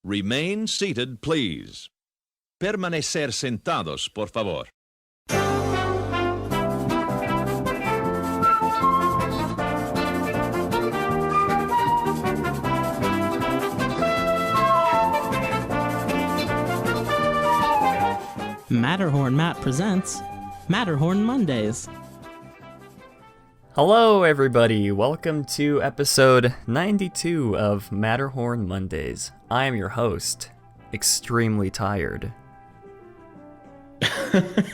Remain seated, please. Permanecer sentados, por favor. Matterhorn Matt presents Matterhorn Mondays. Hello, everybody. Welcome to episode 92 of Matterhorn Mondays. I am your host, extremely tired.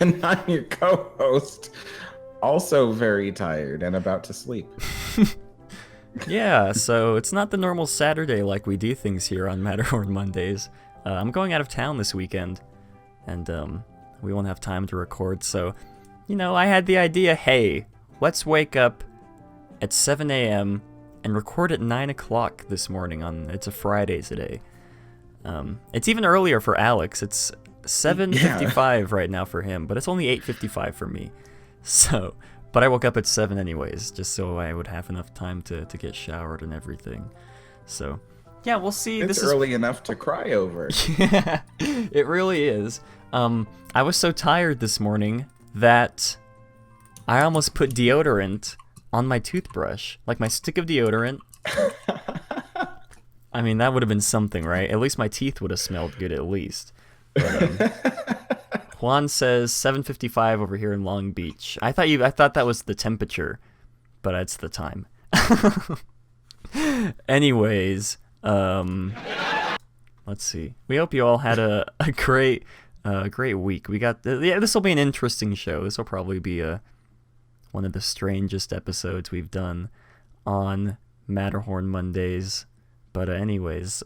And I'm your co-host, also very tired and about to sleep. Yeah, so it's not the normal Saturday like we do things here on Matterhorn Mondays. I'm going out of town this weekend, and we won't have time to record, so, I had the idea, hey, let's wake up at 7 a.m. and record at 9 o'clock this morning it's a Friday today. It's even earlier for Alex. It's 7:55 right now for him, but it's only 8:55 for me. So, but I woke up at 7 anyways, just so I would have enough time to get showered and everything. So, yeah, we'll see. It's early enough to cry over. Yeah, it really is. I was so tired this morning that I almost put deodorant on my toothbrush, like my stick of deodorant. I mean, that would have been something, right? At least my teeth would have smelled good at least. But, Juan says 7:55 over here in Long Beach. I thought that was the temperature, but it's the time. Anyways, let's see. We hope you all had a great week. We got this will be an interesting show. This will probably be one of the strangest episodes we've done on Matterhorn Mondays. But anyways,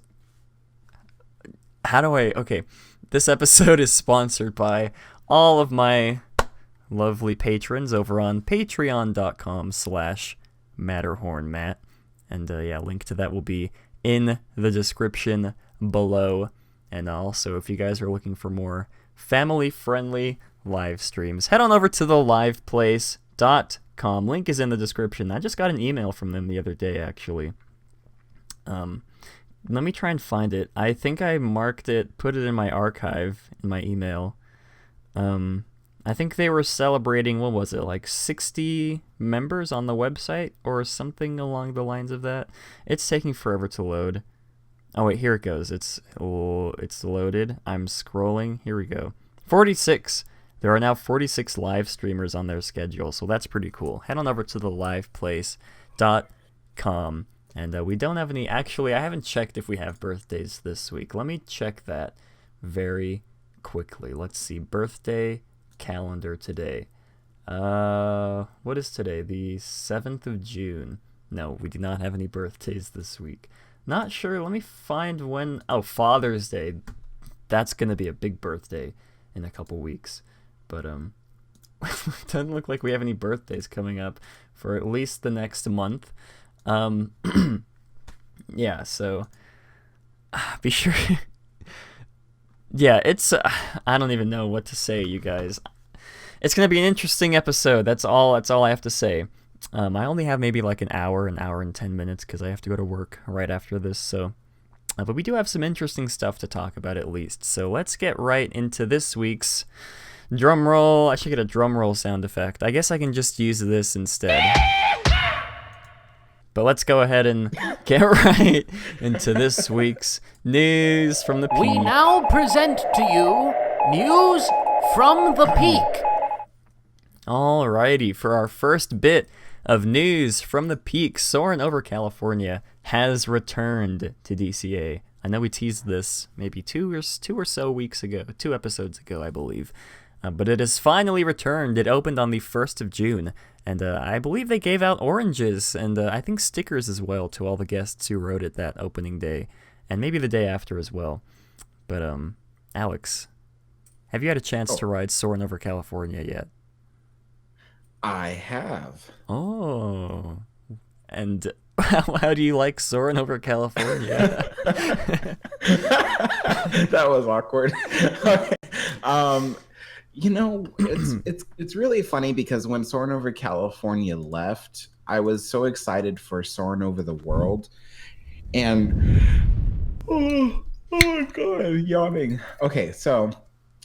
okay, this episode is sponsored by all of my lovely patrons over on patreon.com/MatterhornMatt. And link to that will be in the description below. And also, if you guys are looking for more family-friendly live streams, head on over to theliveplace.com. Link is in the description. I just got an email from them the other day, actually. Let me try and find it. I think I marked it, put it in my archive in my email. I think they were celebrating, what was it, like 60 members on the website or something along the lines of that. It's taking forever to load. Oh wait, here it goes. It's loaded. I'm scrolling. Here we go. 46. There are now 46 live streamers on their schedule, so that's pretty cool. Head on over to theliveplace.com. And we don't have any. Actually, I haven't checked if we have birthdays this week. Let me check that very quickly. Let's see. Birthday calendar today. What is today? The 7th of June. No, we do not have any birthdays this week. Not sure. Let me find when. Oh, Father's Day. That's going to be a big birthday in a couple weeks. But, doesn't look like we have any birthdays coming up for at least the next month. Yeah, so be sure. Yeah, it's I don't even know what to say, you guys. It's gonna be an interesting episode. That's all I have to say. I only have maybe like an hour and 10 minutes because I have to go to work right after this. So, but we do have some interesting stuff to talk about at least. So let's get right into this week's drum roll. I should get a drum roll sound effect. I guess I can just use this instead. But let's go ahead and get right into this week's News from the Peak. We now present to you News from the Peak. Alrighty, for our first bit of News from the Peak, Soarin' Over California has returned to DCA. I know we teased this maybe two or so weeks ago, 2 episodes ago, I believe. But it has finally returned. It opened on the 1st of June, and I believe they gave out oranges and I think stickers as well to all the guests who rode it that opening day, and maybe the day after as well. But, Alex, have you had a chance to ride Soarin' Over California yet? I have. Oh, and how do you like Soarin' Over California? That was awkward. Okay. It's really funny because when Soarin' Over California left, I was so excited for Soarin' Over the World, and Oh my god, yawning. Okay, so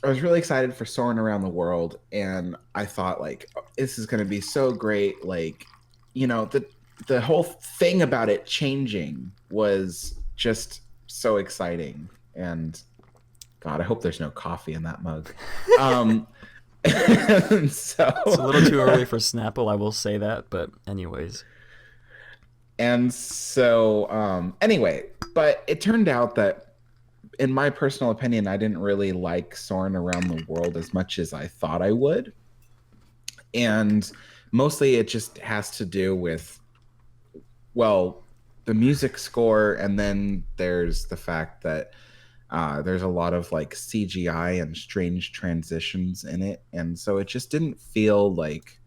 I was really excited for Soaring Around the World, and I thought like this is gonna be so great. Like, the whole thing about it changing was just so exciting. And God, I hope there's no coffee in that mug. And so It's a little too early for Snapple, I will say that, but anyways. Anyway, but it turned out that, in my personal opinion, I didn't really like Soaring Around the World as much as I thought I would. And mostly it just has to do with, well, the music score, and then there's the fact that there's a lot of like CGI and strange transitions in it, and so it just didn't feel like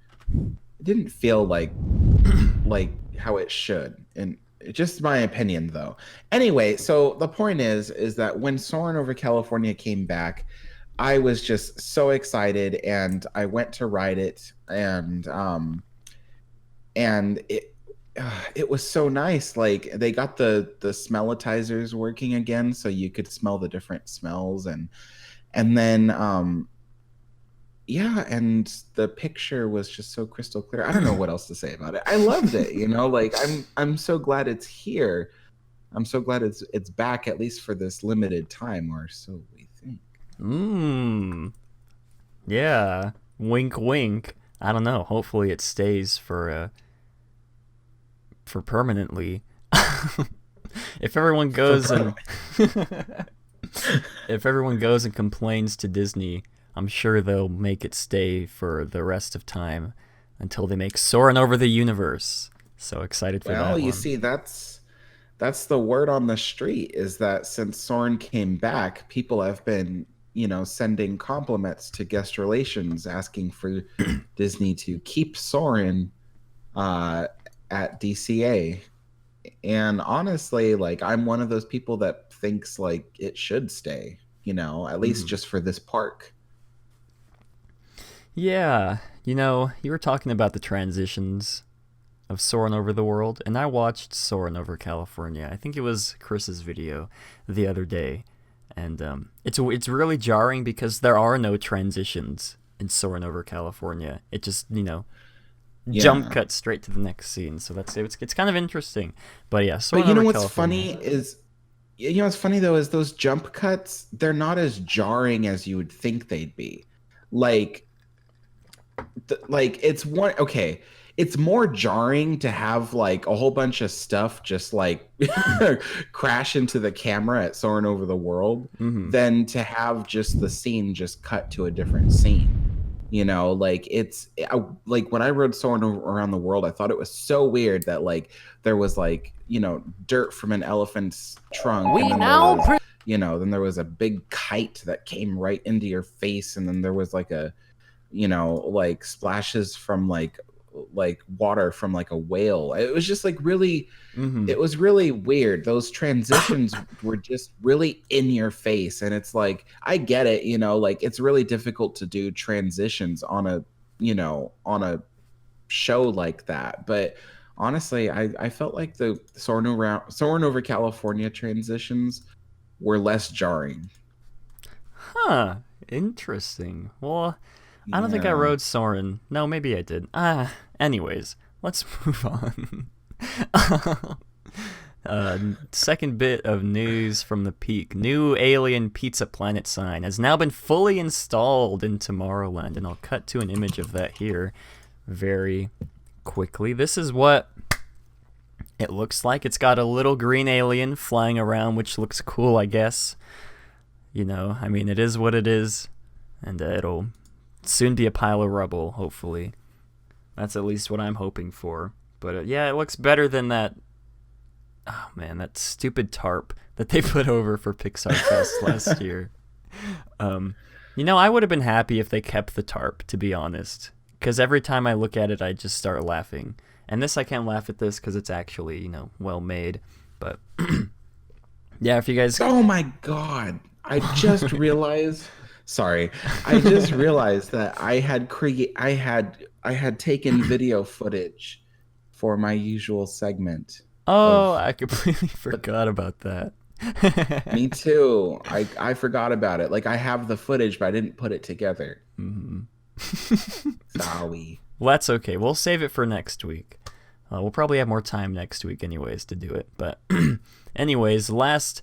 like how it should. And it's just my opinion, though. Anyway, so the point is that when Soarin' Over California came back, I was just so excited, and I went to ride it, and it was so nice. Like, they got the smellitizers working again, so you could smell the different smells, and then yeah, and the picture was just so crystal clear. I don't know what else to say about it. I loved it, like I'm so glad it's here. I'm so glad it's back, at least for this limited time, or so we think. Yeah. Wink wink. I don't know. Hopefully it stays for permanently. If everyone goes and if everyone goes and complains to Disney, I'm sure they'll make it stay for the rest of time until they make Soarin' Over the Universe. So excited for that. Well, you one. see, that's the word on the street, is that since Soren came back, people have been, sending compliments to guest relations, asking for Disney to keep Soren at DCA. And honestly, like, I'm one of those people that thinks like it should stay, at least just for this park. Yeah, you were talking about the transitions of Soarin' Over the World, and I watched Soarin' Over California. I think it was Chris's video the other day, and it's really jarring because there are no transitions in Soarin' Over California. It just jump cut straight to the next scene. So it's kind of interesting. But yeah, Soarin' Over What's California. funny is, what's funny though is those jump cuts, they're not as jarring as you would think they'd be. It's more jarring to have like a whole bunch of stuff just like crash into the camera at Soarin' Over the World than to have just the scene just cut to a different scene. Like when I rode Soarin' Around the World, I thought it was so weird that like there was like, dirt from an elephant's trunk. Then there was a big kite that came right into your face, and then there was like like splashes from like water from like a whale. It was just like really it was really weird. Those transitions were just really in your face, and it's like, I get it, like it's really difficult to do transitions on a show like that, but honestly, I felt like the Soarin' Over California transitions were less jarring. Huh. Interesting. Well, I don't think I rode Soarin'. No, maybe I did. Anyways, let's move on. Second bit of news from the Peak. New Alien Pizza Planet sign has now been fully installed in Tomorrowland, and I'll cut to an image of that here very quickly. This is what it looks like. It's got a little green alien flying around, which looks cool, I guess. It is what it is, and it'll soon be a pile of rubble, hopefully. That's at least what I'm hoping for. But yeah, it looks better than that. Oh man, that stupid tarp that they put over for Pixar Fest last year. I would have been happy if they kept the tarp, to be honest. Because every time I look at it, I just start laughing. And this, I can't laugh at this because it's actually, well made. But yeah, if you guys... Oh my god. I just realized... Sorry, I just realized that I had taken video footage for my usual segment. Oh, I completely forgot about that. Me too. I forgot about it. Like I have the footage, but I didn't put it together. Sorry. Well, that's okay. We'll save it for next week. We'll probably have more time next week anyways to do it. But anyways, last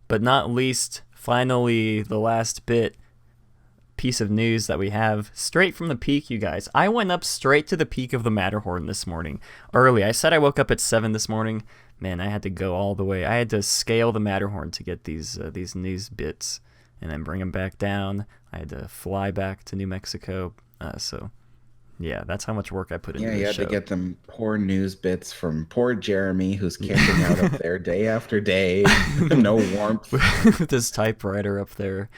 but not least, finally the last piece of news that we have straight from the peak, you guys. I went up straight to the peak of the Matterhorn this morning early. I said I woke up at 7 this morning. Man, I had to go all the way. I had to scale the Matterhorn to get these news bits and then bring them back down. I had to fly back to New Mexico. So yeah, that's how much work I put into Yeah, this you had show. to get them poor news bits from poor Jeremy, who's camping out up there day after day. No warmth. With this typewriter up there.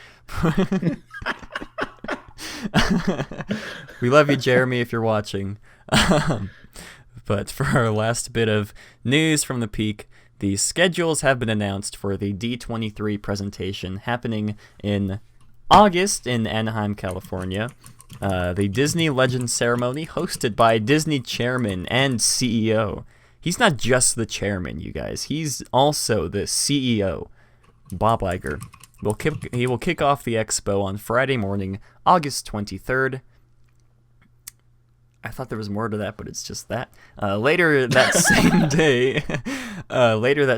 We love you, Jeremy, if you're watching. But for our last bit of news from the peak, the schedules have been announced for the D23 presentation happening in August in Anaheim, California. The Disney Legends ceremony hosted by Disney chairman and CEO. He's not just the chairman, you guys. He's also the CEO. Bob Iger. He will kick off the expo on Friday morning, August 23rd. I thought there was more to that, but it's just that. Later that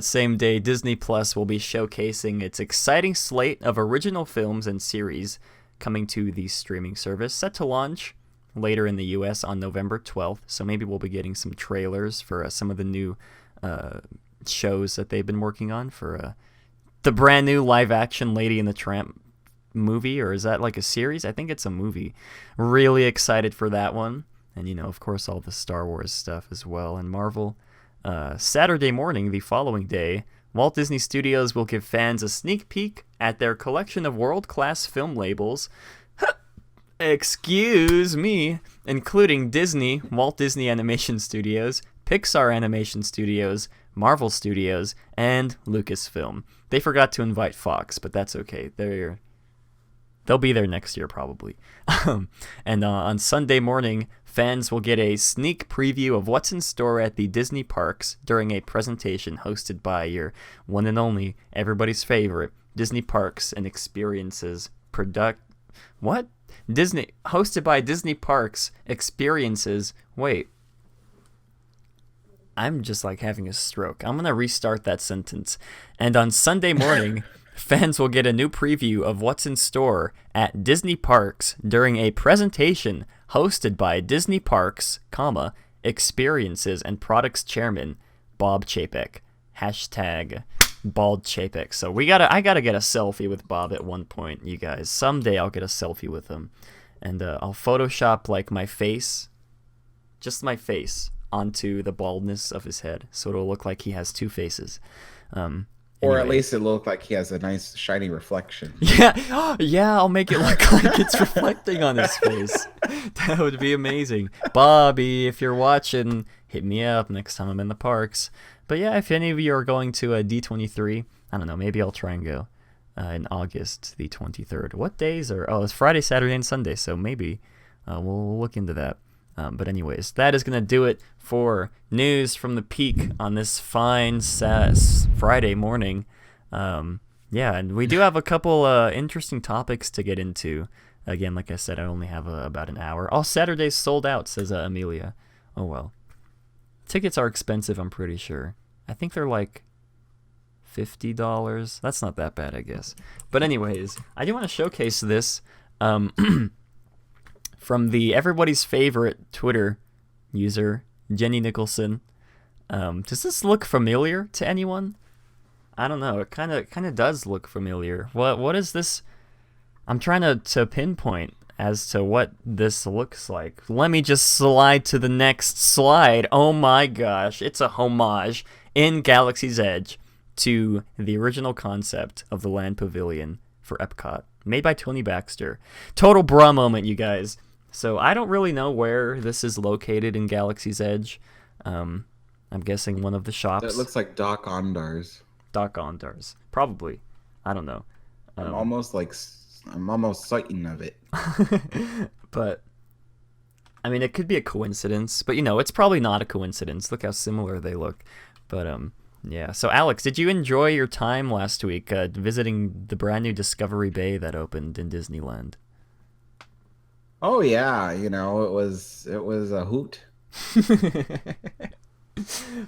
same day, Disney Plus will be showcasing its exciting slate of original films and series coming to the streaming service, set to launch later in the U.S. on November 12th. So maybe we'll be getting some trailers for some of the new shows that they've been working on for the brand new live-action Lady and the Tramp movie, or is that like a series? I think it's a movie. Really excited for that one. And, of course, all the Star Wars stuff as well, and Marvel. Saturday morning, the following day, Walt Disney Studios will give fans a sneak peek at their collection of world-class film labels. Excuse me. Including Disney, Walt Disney Animation Studios, Pixar Animation Studios, Marvel Studios, and Lucasfilm. They forgot to invite Fox, but that's okay. They'll be there next year, probably. And on Sunday morning, fans will get a sneak preview of what's in store at the Disney parks during a presentation hosted by your one and only, everybody's favorite, Disney Parks and Experiences hosted by Disney Parks Experiences. Wait. I'm just like having a stroke. I'm going to restart that sentence. And on Sunday morning, fans will get a new preview of what's in store at Disney Parks during a presentation hosted by Disney Parks, Experiences and Products Chairman Bob Chapek. Hashtag Bald Chapek. So I gotta get a selfie with Bob at one point, you guys. Someday I'll get a selfie with him. And I'll Photoshop like my face, just my face, onto the baldness of his head. So it'll look like he has two faces. Or at least it looked like he has a nice shiny reflection. Yeah, yeah, I'll make it look like it's reflecting on his face. That would be amazing. Bobby, if you're watching, hit me up next time I'm in the parks. But yeah, if any of you are going to a D23, I don't know, maybe I'll try and go in August, the 23rd. What days are... Oh, it's Friday, Saturday, and Sunday, so maybe we'll look into that. But anyways, that is going to do it for news from the peak on this fine Friday morning. Yeah, and we do have a couple interesting topics to get into. Again, like I said, I only have about an hour. Oh, Saturday's sold out, says Amelia. Oh, well. Tickets are expensive, I'm pretty sure. I think they're like $50. That's not that bad, I guess. But anyways, I do want to showcase this. From the everybody's favorite Twitter user, Jenny Nicholson. Does this look familiar to anyone? I don't know. It kind of does look familiar. What is this? I'm trying to pinpoint as to what this looks like. Let me just slide to the next slide. Oh my gosh, it's a homage in Galaxy's Edge to the original concept of the Land Pavilion for Epcot, made by Tony Baxter. Total bra moment, you guys. So I don't really know where this is located in Galaxy's Edge. I'm guessing one of the shops. It looks like Doc Ondar's. Doc Ondar's. Probably. I don't know. I'm almost certain of it. But, I mean, it could be a coincidence. But, it's probably not a coincidence. Look how similar they look. But, Yeah. So, Alex, did you enjoy your time last week visiting the brand new Discovery Bay that opened in Disneyland? Oh yeah, it was a hoot.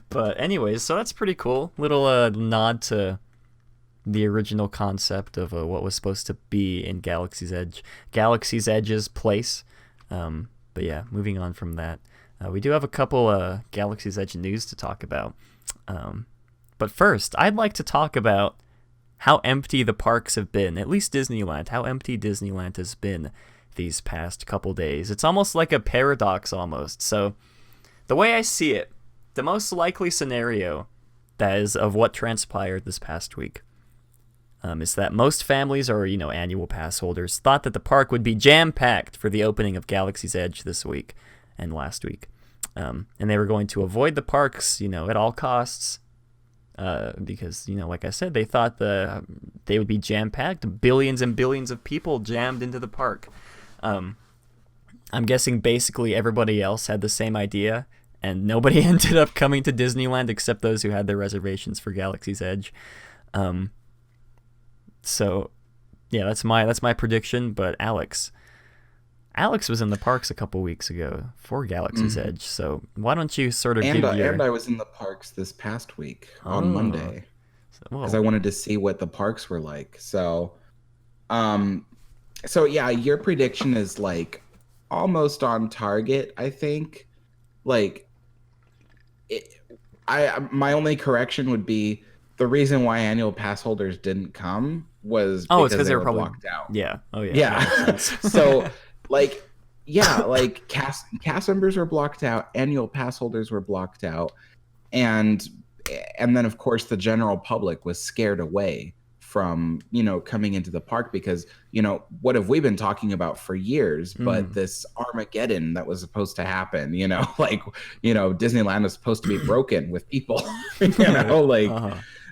But anyways, so that's pretty cool. Little nod to the original concept of what was supposed to be in Galaxy's Edge's place. But yeah, moving on from that, we do have a couple Galaxy's Edge news to talk about. But first, I'd like to talk about how empty the parks have been, at least Disneyland, how empty Disneyland has been these past couple days. It's almost like a paradox almost. So the way I see it, the most likely scenario that is of what transpired this past week is that most families or, annual pass holders thought that the park would be jam-packed for the opening of Galaxy's Edge this week and last week. And they were going to avoid the parks, at all costs because, like I said, they thought they would be jam-packed, billions and billions of people jammed into the park. I'm guessing basically everybody else had the same idea, and nobody ended up coming to Disneyland except those who had their reservations for Galaxy's Edge. So, yeah, that's my prediction. But Alex was in the parks a couple weeks ago for Galaxy's Edge. So why don't you sort of give your... And I was in the parks this past week on Monday because I wanted to see what the parks were like. So yeah, your prediction is like almost on target, I think. Like, my only correction would be the reason why annual pass holders didn't come was because they were probably blocked out. Yeah. Oh yeah. Yeah. So like cast members were blocked out, annual pass holders were blocked out, and then of course the general public was scared away from coming into the park because what have we been talking about for years but this Armageddon that was supposed to happen, Disneyland was supposed to be broken with people.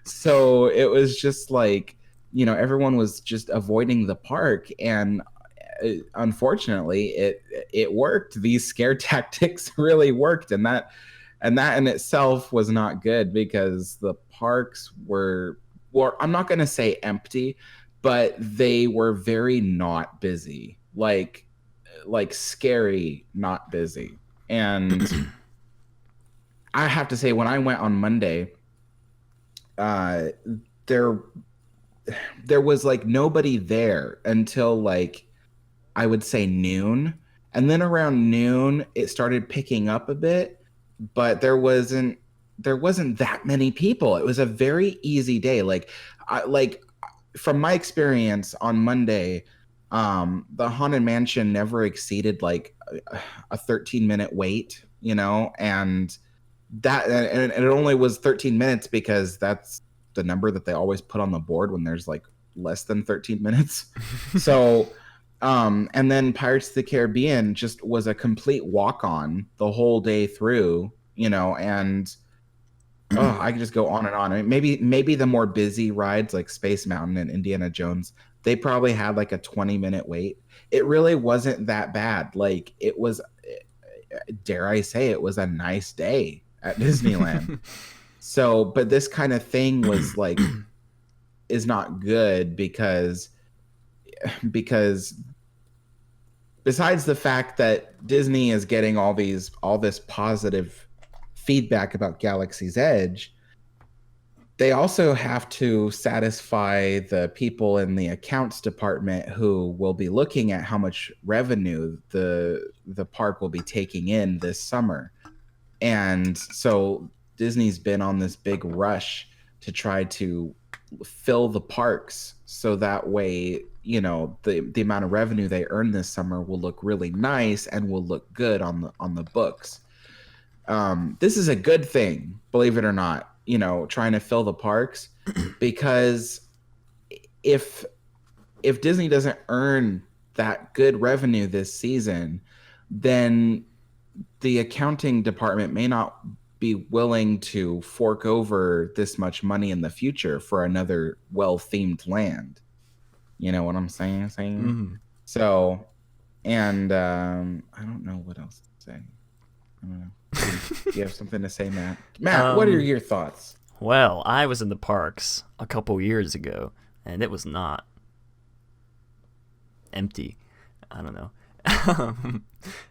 So it was just like everyone was just avoiding the park, and unfortunately it worked. These scare tactics really worked, and that in itself was not good because the parks were, well, I'm not going to say empty, but they were very not busy, like scary not busy. And I have to say, when I went on Monday, there was like nobody there until like I would say noon, and then around noon it started picking up a bit, but there wasn't that many people. It was a very easy day. Like from my experience on Monday, the Haunted Mansion never exceeded like a 13-minute wait, and it only was 13 minutes because that's the number that they always put on the board when there's like less than 13 minutes. So and then Pirates of the Caribbean just was a complete walk-on the whole day through, and I could just go on and on. I mean, maybe the more busy rides like Space Mountain and Indiana Jones, they probably had like a 20-minute wait. It really wasn't that bad. Like, it was, dare I say, it was a nice day at Disneyland. So, but this kind of thing was like, is not good because besides the fact that Disney is getting all this positive feedback about Galaxy's Edge, they also have to satisfy the people in the accounts department who will be looking at how much revenue the park will be taking in this summer. And so Disney's been on this big rush to try to fill the parks so that way, the amount of revenue they earn this summer will look really nice and will look good on the books. This is a good thing, believe it or not, trying to fill the parks, because if Disney doesn't earn that good revenue this season, then the accounting department may not be willing to fork over this much money in the future for another well-themed land. You know what I'm saying? Mm-hmm. So, and I don't know what else to say. I don't know. Do you have something to say, Matt? Matt, what are your thoughts? Well, I was in the parks a couple years ago, and it was not empty. I don't know.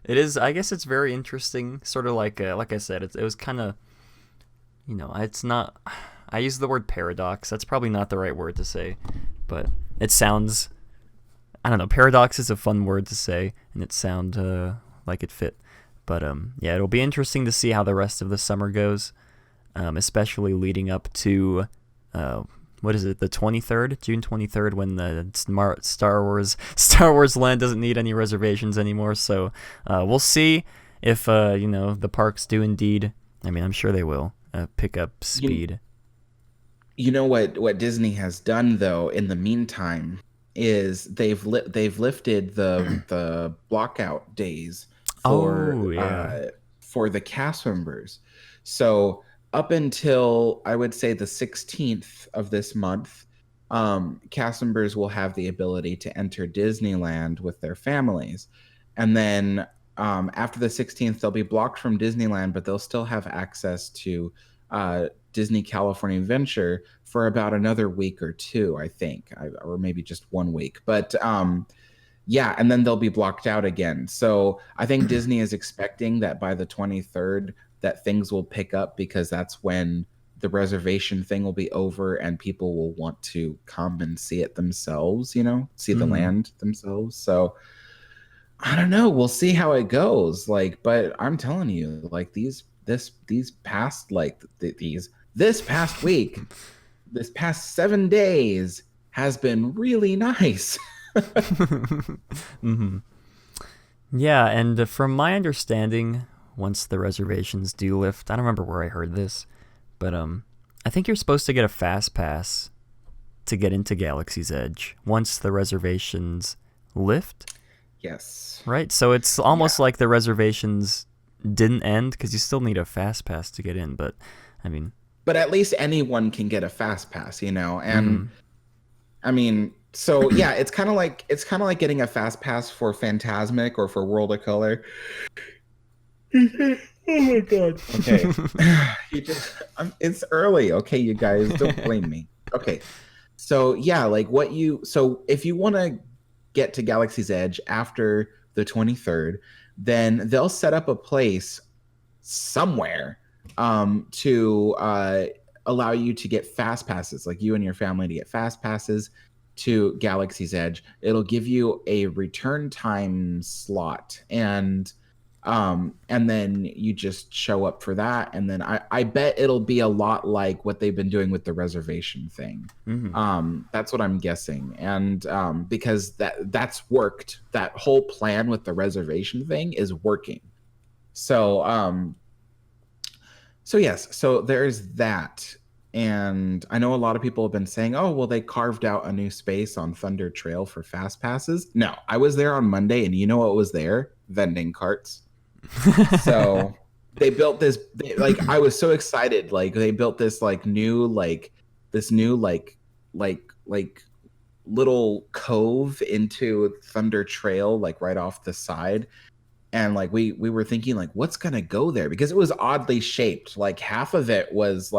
It is. I guess it's very interesting. Sort of like I said, it was kind of, it's not. I use the word paradox. That's probably not the right word to say, but it sounds. I don't know. Paradox is a fun word to say, and it sound like it fit. But yeah, it'll be interesting to see how the rest of the summer goes, especially leading up to what is it, the 23rd, June 23rd, when the Star Wars Land doesn't need any reservations anymore. So we'll see if the parks do indeed. I mean, I'm sure they will pick up speed. You know what Disney has done though in the meantime is they've lifted the blockout days for the cast members. So up until I would say the 16th of this month, cast members will have the ability to enter Disneyland with their families. And then after the 16th, they'll be blocked from Disneyland, but they'll still have access to Disney California Adventure for about another week or two, I think, or maybe just 1 week. But yeah, and then they'll be blocked out again. So I think Disney is expecting that by the 23rd, that things will pick up, because that's when the reservation thing will be over and people will want to come and see it themselves, see the land themselves. So I don't know. We'll see how it goes. But I'm telling you, this past week, this past 7 days has been really nice. Mm-hmm. Yeah, and from my understanding, once the reservations do lift, I don't remember where I heard this, but I think you're supposed to get a fast pass to get into Galaxy's Edge once the reservations lift. Yes. Right? So it's almost like the reservations didn't end, because you still need a fast pass to get in, but I mean... But at least anyone can get a fast pass, and I mean... So yeah, it's kind of like getting a fast pass for Fantasmic or for World of Color. Oh my god. Okay. It's early. Okay, you guys, don't blame me. Okay. So yeah, so if you want to get to Galaxy's Edge after the 23rd, then they'll set up a place somewhere to allow you to get fast passes, like you and your family to get fast passes to Galaxy's Edge. It'll give you a return time slot, and then you just show up for that, and then I bet it'll be a lot like what they've been doing with the reservation thing. That's what I'm guessing, and because that's worked. That whole plan with the reservation thing is working. So yes, so there's that. And I know a lot of people have been saying, oh, well, they carved out a new space on Thunder Trail for fast passes. No, I was there on Monday, and you know what was there? Vending carts. So they built this, I was so excited. They built this new little cove into Thunder Trail, right off the side. And we were thinking, what's going to go there? Because it was oddly shaped. Half of it was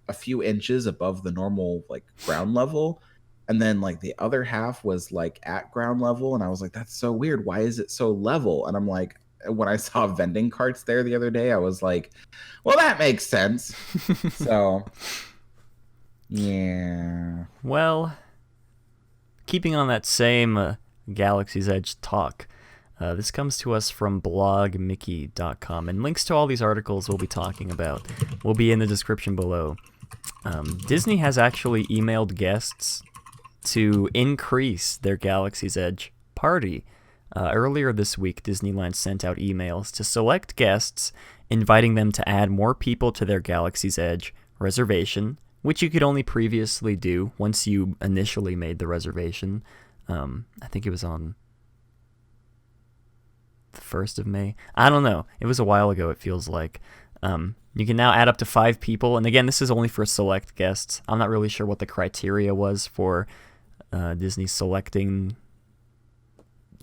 a few inches above the normal ground level, and then the other half was at ground level, and I was like, that's so weird, why is it so level? And I'm like, when I saw vending carts there the other day, I was like, well, that makes sense. So yeah, well, keeping on that same Galaxy's Edge talk, this comes to us from blogmickey.com, and links to all these articles we'll be talking about will be in the description below. Disney has actually emailed guests to increase their Galaxy's Edge party. Earlier this week, Disneyland sent out emails to select guests, inviting them to add more people to their Galaxy's Edge reservation, which you could only previously do once you initially made the reservation. I think it was on the 1st of May. I don't know. It was a while ago, it feels like. You can now add up to 5 people, and again, this is only for select guests. I'm not really sure what the criteria was for Disney selecting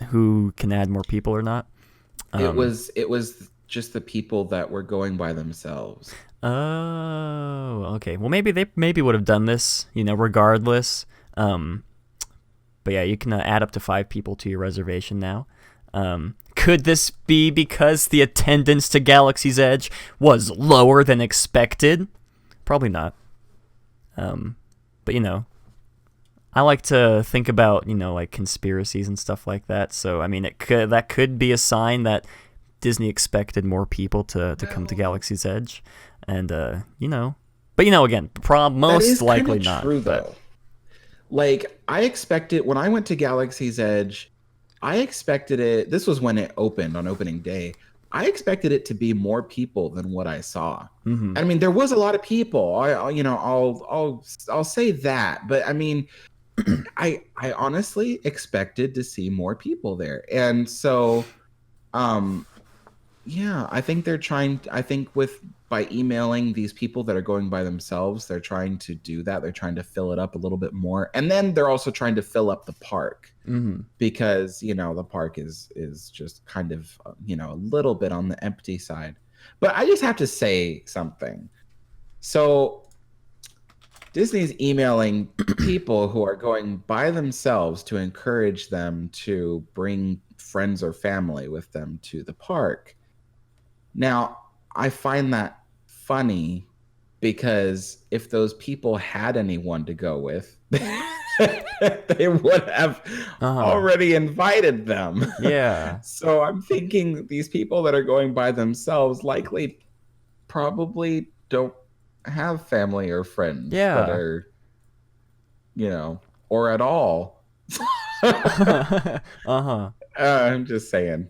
who can add more people or not. It was just the people that were going by themselves. Oh, okay. Well, maybe they would have done this, regardless. But yeah, you can add up to 5 people to your reservation now. Could this be because the attendance to Galaxy's Edge was lower than expected? Probably not. But I like to think about, like conspiracies and stuff like that. So, I mean, that could be a sign that Disney expected more people to come to Galaxy's Edge. And, but again, most likely not. True, though. Like, I expected, when I went to Galaxy's Edge, I expected it, this was when it opened on opening day, I expected it to be more people than what I saw. Mm-hmm. I mean, there was a lot of people. I'll say that, but I mean, I honestly expected to see more people there. And so, yeah, I think by emailing these people that are going by themselves, they're trying to do that. They're trying to fill it up a little bit more. And then they're also trying to fill up the park, because, the park is just kind of, a little bit on the empty side. But I just have to say something. So Disney's emailing people who are going by themselves to encourage them to bring friends or family with them to the park. Now, I find that funny because if those people had anyone to go with, they would have already invited them. Yeah. So I'm thinking these people that are going by themselves probably don't have family or friends that are, or at all. I'm just saying.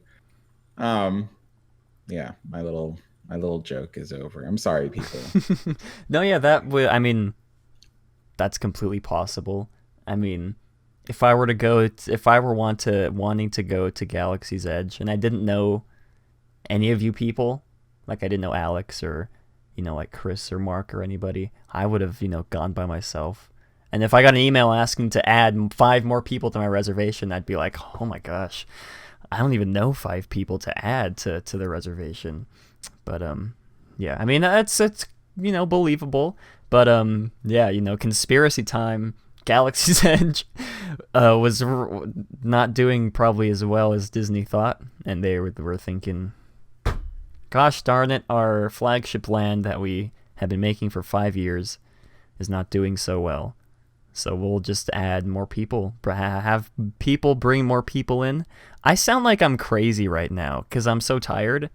Yeah, my little joke is over. I'm sorry, people. No, yeah, that's completely possible. I mean, if I were wanting to go to Galaxy's Edge and I didn't know any of you people, like I didn't know Alex or, like Chris or Mark or anybody, I would have, gone by myself. And if I got an email asking to add 5 more people to my reservation, I'd be like, oh my gosh, I don't even know 5 people to add to the reservation. But yeah, I mean, it's believable. But yeah, conspiracy time. Galaxy's Edge was not doing probably as well as Disney thought, and they were thinking, gosh darn it, our flagship land that we have been making for 5 years is not doing so well. So we'll just add more people, have people bring more people in. I sound like I'm crazy right now because I'm so tired.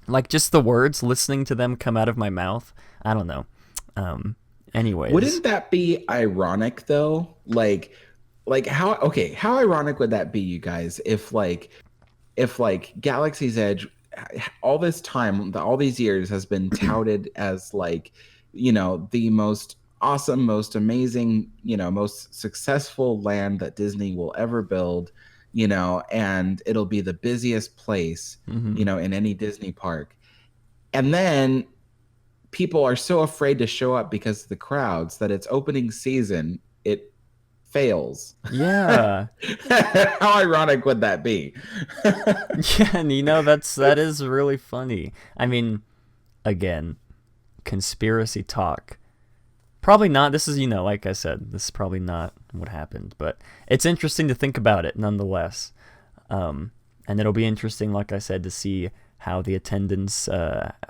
Like, just the words, listening to them come out of my mouth, I don't know. Anyways. Wouldn't that be ironic, though? Like how ironic would that be, you guys, if Galaxy's Edge all this time, all these years has been touted as the most awesome, most amazing, most successful land that Disney will ever build, and it'll be the busiest place, in any Disney park. And then people are so afraid to show up because of the crowds that it's opening season, it fails. Yeah. How ironic would that be? Yeah, and that is really funny. I mean, again, conspiracy talk. Probably not. This is, like I said, this is probably not what happened, but it's interesting to think about it nonetheless. And it'll be interesting, like I said, to see how the attendance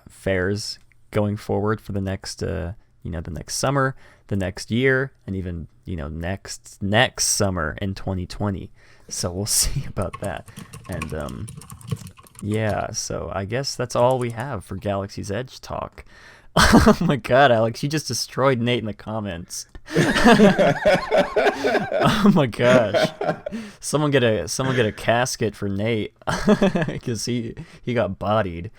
fares going forward for the next, the next summer, the next year, and even, next summer in 2020. So we'll see about that. And yeah, so I guess that's all we have for Galaxy's Edge talk. Oh my god, Alex, you just destroyed Nate in the comments. Oh my gosh. Someone get a casket for Nate because he got bodied.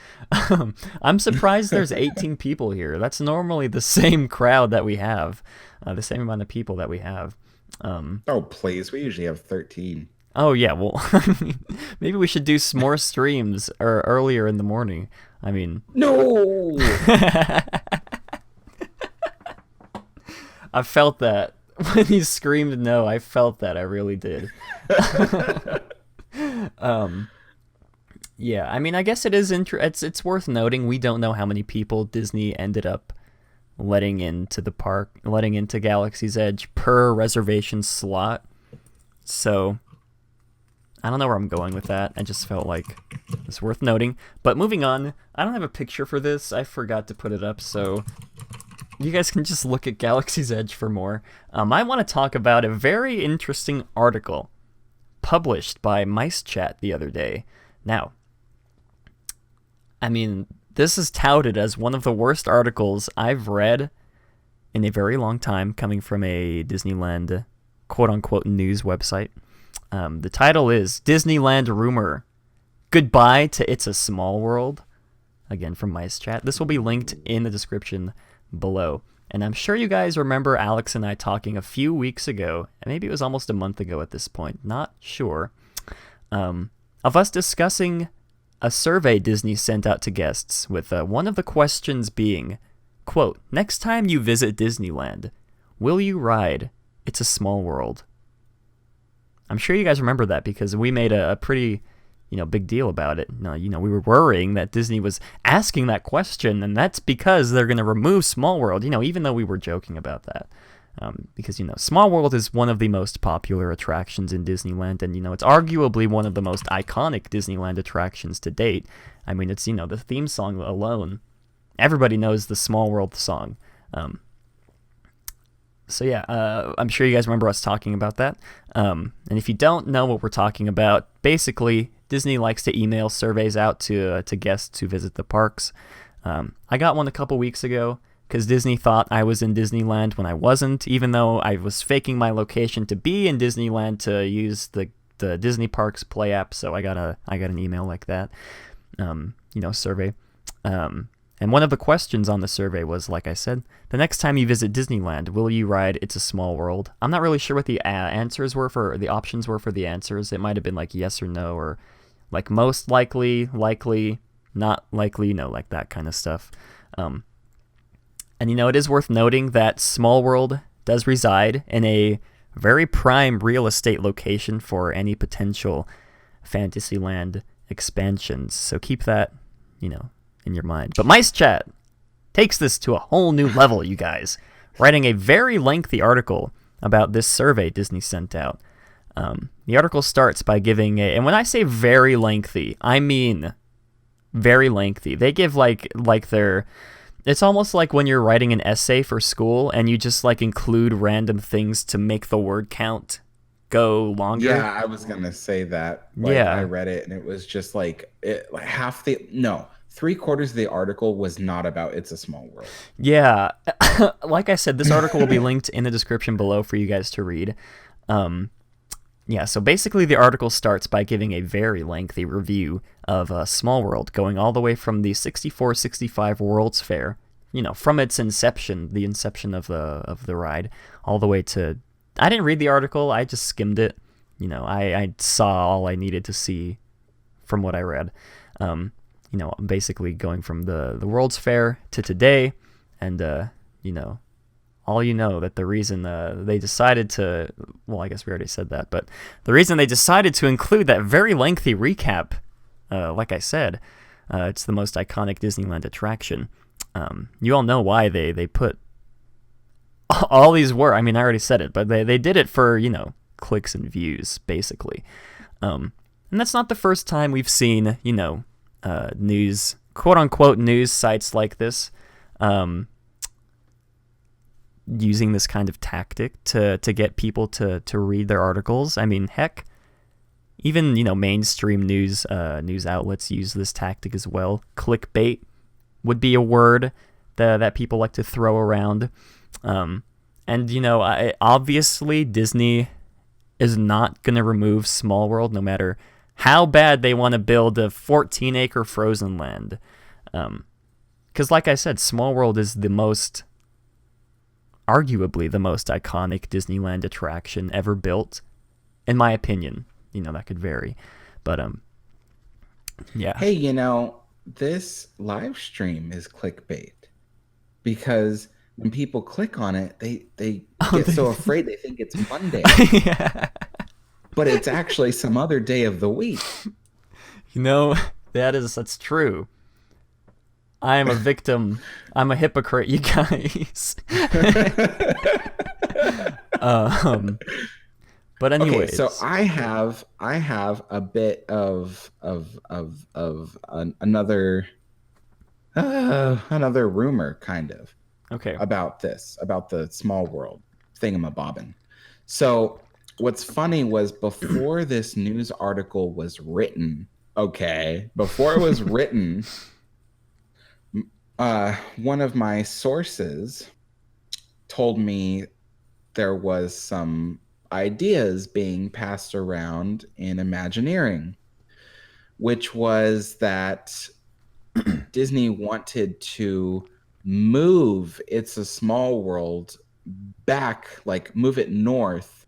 I'm surprised there's 18 people here. That's normally the same crowd that we have. The same amount of people that we have. Oh, please. We usually have 13. Oh yeah, well, maybe we should do some more streams or earlier in the morning. I mean, no. I felt that when he screamed no. I felt that. I really did. Yeah, I mean, I guess it is it's worth noting we don't know how many people Disney ended up letting into the park, letting into Galaxy's Edge per reservation slot. So I don't know where I'm going with that. I just felt like it's worth noting. But moving on, I don't have a picture for this. I forgot to put it up, so you guys can just look at Galaxy's Edge for more. I want to talk about a very interesting article published by Mice Chat the other day. Now, I mean, this is touted as one of the worst articles I've read in a very long time, coming from a Disneyland quote-unquote news website. The title is Disneyland Rumor, Goodbye to It's a Small World. Again, from Mice Chat. This will be linked in the description below. And I'm sure you guys remember Alex and I talking a few weeks ago, and maybe it was almost a month ago at this point, not sure, of us discussing a survey Disney sent out to guests, with one of the questions being, quote, next time you visit Disneyland, will you ride It's a Small World? I'm sure you guys remember that because we made a pretty, big deal about it. We were worrying that Disney was asking that question, and that's because they're going to remove Small World, even though we were joking about that. Because, Small World is one of the most popular attractions in Disneyland, and, it's arguably one of the most iconic Disneyland attractions to date. I mean, it's, the theme song alone. Everybody knows the Small World song. So yeah, I'm sure you guys remember us talking about that. And if you don't know what we're talking about, basically, Disney likes to email surveys out to guests who visit the parks. I got one a couple weeks ago, because Disney thought I was in Disneyland when I wasn't, even though I was faking my location to be in Disneyland to use the Disney Parks Play app. So I got an email like that, survey. And one of the questions on the survey was, like I said, the next time you visit Disneyland, will you ride It's a Small World? I'm not really sure what the answers were for the options were for the answers. It might have been like yes or no, or like most likely, not likely, like that kind of stuff. And, it is worth noting that Small World does reside in a very prime real estate location for any potential Fantasyland expansions. So keep that, in your mind. But Mice Chat takes this to a whole new level, you guys, writing a very lengthy article about this survey Disney sent out. The article starts by giving and when I say very lengthy, I mean very lengthy. They give like their... It's almost like when you're writing an essay for school and you just like include random things to make the word count go longer. Yeah, I was gonna say that. I read it and it was just like three-quarters of the article was not about It's a Small World. Yeah, like I said, this article will be linked in the description below for you guys to read. So basically the article starts by giving a very lengthy review of Small World, going all the way from the 64-65 World's Fair, from its inception, the inception of the ride, all the way to... I didn't read the article, I just skimmed it. I saw all I needed to see from what I read. Basically going from the World's Fair to today, and, all that the reason they decided to, well, I guess we already said that, but the reason they decided to include that very lengthy recap, like I said, it's the most iconic Disneyland attraction. You all know why they put all these words. I mean, I already said it, but they did it for, clicks and views, basically. And that's not the first time we've seen, news, quote-unquote news sites like this, using this kind of tactic to get people to read their articles. I mean, heck, even, mainstream news outlets use this tactic as well. Clickbait would be a word that people like to throw around. Obviously Disney is not going to remove Small World no matter how bad they want to build a 14-acre Frozen Land. Because like I said, Small World is arguably the most iconic Disneyland attraction ever built, in my opinion. That could vary. But, yeah. Hey, this live stream is clickbait. Because when people click on it, they get so afraid they think it's Monday. Yeah. But it's actually some other day of the week. That's true. I am a victim. I'm a hypocrite, you guys. But anyways, okay, so I have a bit of another rumor kind of okay. about the small world thingamabobbin. So what's funny was before this news article was written, before it was written, one of my sources told me there was some ideas being passed around in Imagineering, which was that Disney wanted to move It's a Small World back, like move it north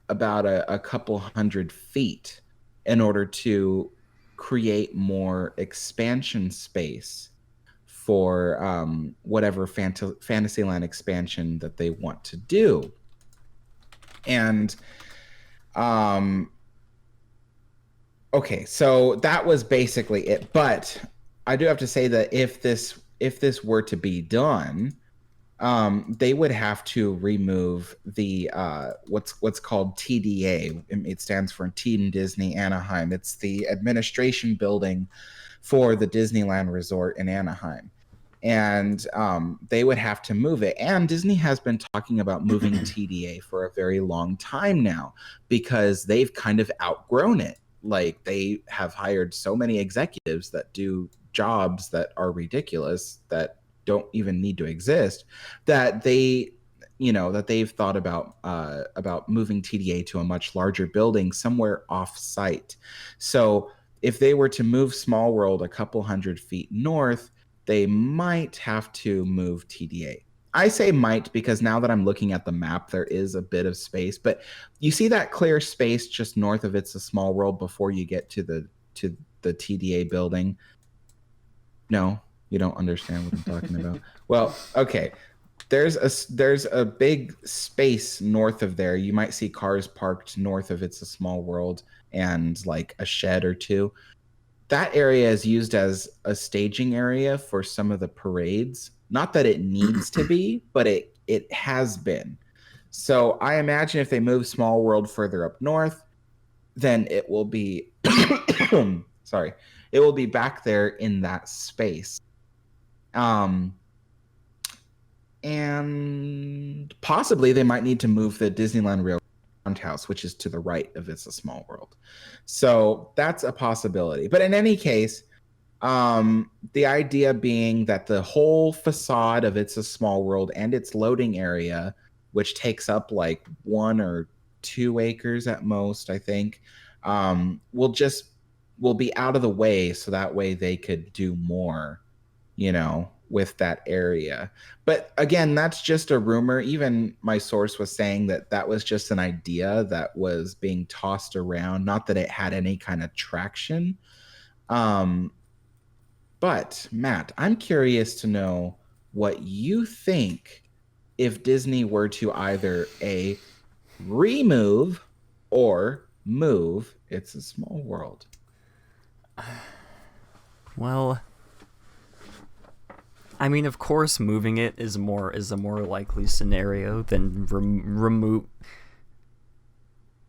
about a couple hundred feet in order to create more expansion space for whatever Fantasyland expansion that they want to do. And okay, so that was basically it. But I do have to say that if this were to be done, they would have to remove the what's called TDA. It stands for Team Disney Anaheim. It's the administration building for the Disneyland Resort in Anaheim. And they would have to move it. And Disney has been talking about moving TDA for a very long time now because they've kind of outgrown it. Like, they have hired so many executives that do jobs that are ridiculous, that don't even need to exist, that they've thought about moving TDA to a much larger building somewhere off site. So if they were to move Small World a couple hundred feet north, they might have to move TDA. I say might because now that I'm looking at the map, there is a bit of space. But you see that clear space just north of It's a Small World before you get to the TDA building? No, you don't understand what I'm talking about. Well, okay. There's a big space north of there. You might see cars parked north of It's a Small World and like a shed or two. That area is used as a staging area for some of the parades. Not that it needs to be, but it has been. So I imagine if they move Small World further up north, then it will be sorry, it will be back there in that space. And possibly they might need to move the Disneyland Railroad Roundhouse, which is to the right of It's a Small World. So that's a possibility. But in any case, the idea being that the whole facade of It's a Small World and its loading area, which takes up like 1 or 2 acres at most, I think, will be out of the way, so that way they could do more, with that area. But again, that's just a rumor. Even my source was saying that was just an idea that was being tossed around, not that it had any kind of traction. But Matt, I'm curious to know what you think if Disney were to either remove or move It's a Small World. Well, I mean, of course, moving it is a more likely scenario than remove.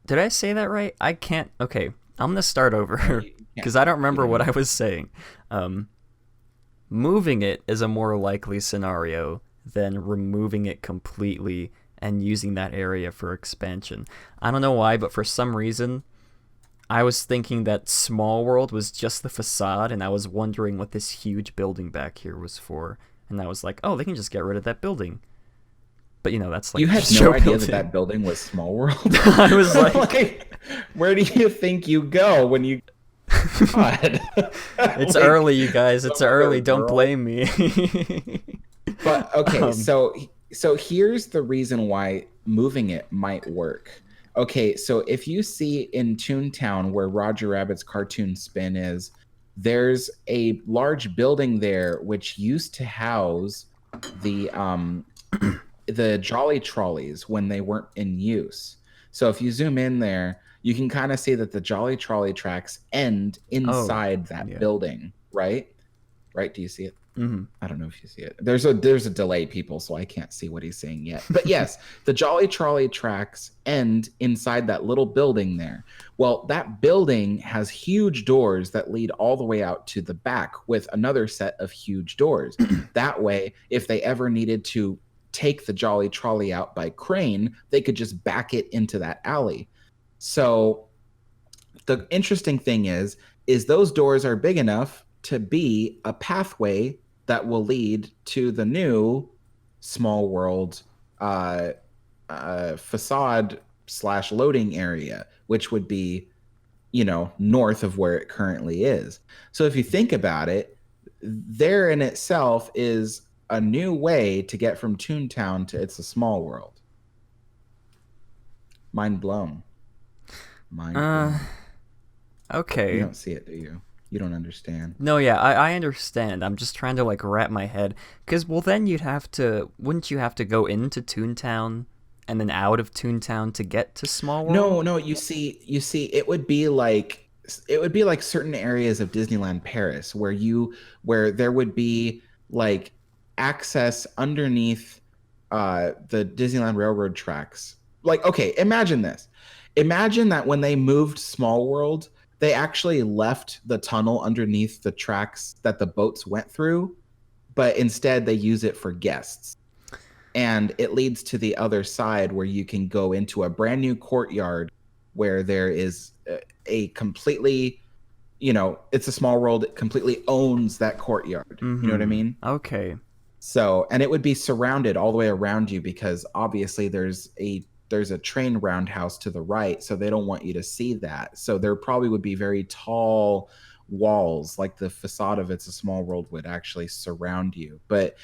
Did I say that right? I can't. Okay, I'm gonna start over because I don't remember what I was saying. Moving it is a more likely scenario than removing it completely and using that area for expansion. I don't know why, but for some reason, I was thinking that Small World was just the facade, and I was wondering what this huge building back here was for. And I was like, oh, they can just get rid of that building. But, that's like... You had no idea that building was Small World? I was like... where do you think you go when you... God. It's early, you guys. It's early. Don't blame me. But, okay, so here's the reason why moving it might work. Okay, so if you see in Toontown where Roger Rabbit's cartoon spin is, there's a large building there which used to house the Jolly Trolleys when they weren't in use. So if you zoom in there, you can kind of see that the Jolly Trolley tracks end inside that building, right? Right? Do you see it? Mm-hmm. I don't know if you see it. There's a delay, people, so I can't see what he's saying yet. But yes, the Jolly Trolley tracks end inside that little building there. Well, that building has huge doors that lead all the way out to the back with another set of huge doors. That way, if they ever needed to take the Jolly Trolley out by crane, they could just back it into that alley. So the interesting thing is those doors are big enough to be a pathway that will lead to the new Small World facade / loading area, which would be, north of where it currently is. So if you think about it, there in itself is a new way to get from Toontown to It's a Small World. Mind blown. Mind blown. Okay. You don't see it, do you? You don't understand. No, yeah, I understand. I'm just trying to like wrap my head. Because, well, then wouldn't you have to go into Toontown and then out of Toontown to get to Small World? No, you see, it would be like certain areas of Disneyland Paris where there would be like access underneath the Disneyland Railroad tracks. Like, okay, imagine this. Imagine that when they moved Small World, they actually left the tunnel underneath the tracks that the boats went through, but instead they use it for guests. And it leads to the other side where you can go into a brand new courtyard where there is a completely, It's a Small World. It completely owns that courtyard. Mm-hmm. You know what I mean? Okay. So, and it would be surrounded all the way around you because obviously there's a train roundhouse to the right, so they don't want you to see that. So there probably would be very tall walls, like the facade of It's a Small World would actually surround you. But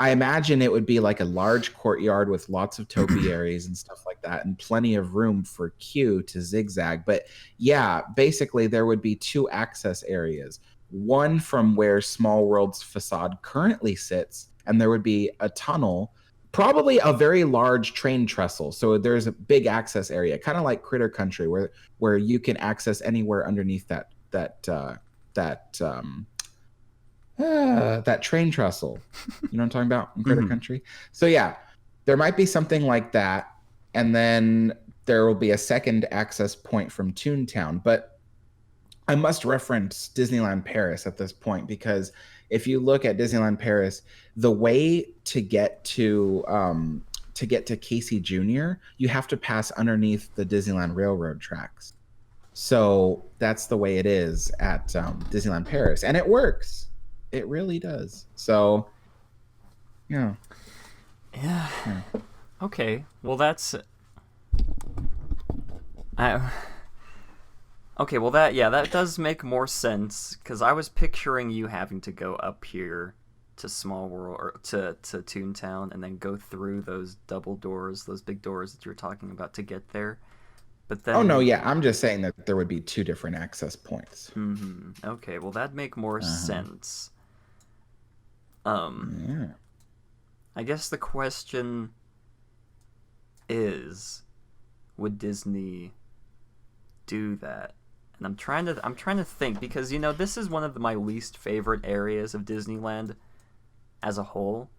I imagine it would be like a large courtyard with lots of topiaries and stuff like that, and plenty of room for Q to zigzag. But yeah, basically there would be two access areas. One from where Small World's facade currently sits, and there would be a tunnel, probably a very large train trestle. So there's a big access area, kind of like Critter Country, where you can access anywhere underneath that train trestle. You know what I'm talking about in Critter Country? So yeah, there might be something like that. And then there will be a second access point from Toontown. But I must reference Disneyland Paris at this point, because if you look at Disneyland Paris, the way to get to Casey Jr., you have to pass underneath the Disneyland Railroad tracks. So that's the way it is at Disneyland Paris, and it works. It really does. So, yeah. Okay. Well, that's. Okay, well that does make more sense, because I was picturing you having to go up here to Small World or to Toontown and then go through those double doors, those big doors that you were talking about to get there. But then. Oh no, yeah, I'm just saying that there would be two different access points. Mm-hmm. Okay, well that'd make more sense. Yeah. I guess the question is, would Disney do that? And I'm trying to think, because this is one of my least favorite areas of Disneyland as a whole.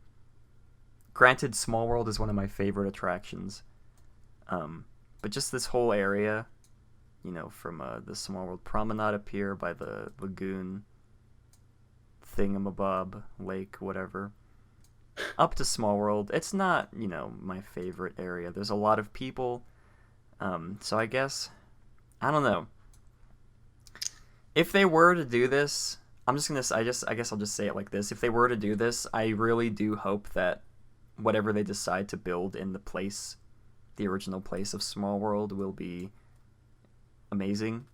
Granted, Small World is one of my favorite attractions, but just this whole area, from the Small World Promenade up here by the lagoon thingamabob lake, whatever, up to Small World, it's not my favorite area. There's a lot of people, so I guess, I don't know. If they were to do this, I guess I'll just say it like this. If they were to do this, I really do hope that whatever they decide to build in the original place of Small World will be amazing.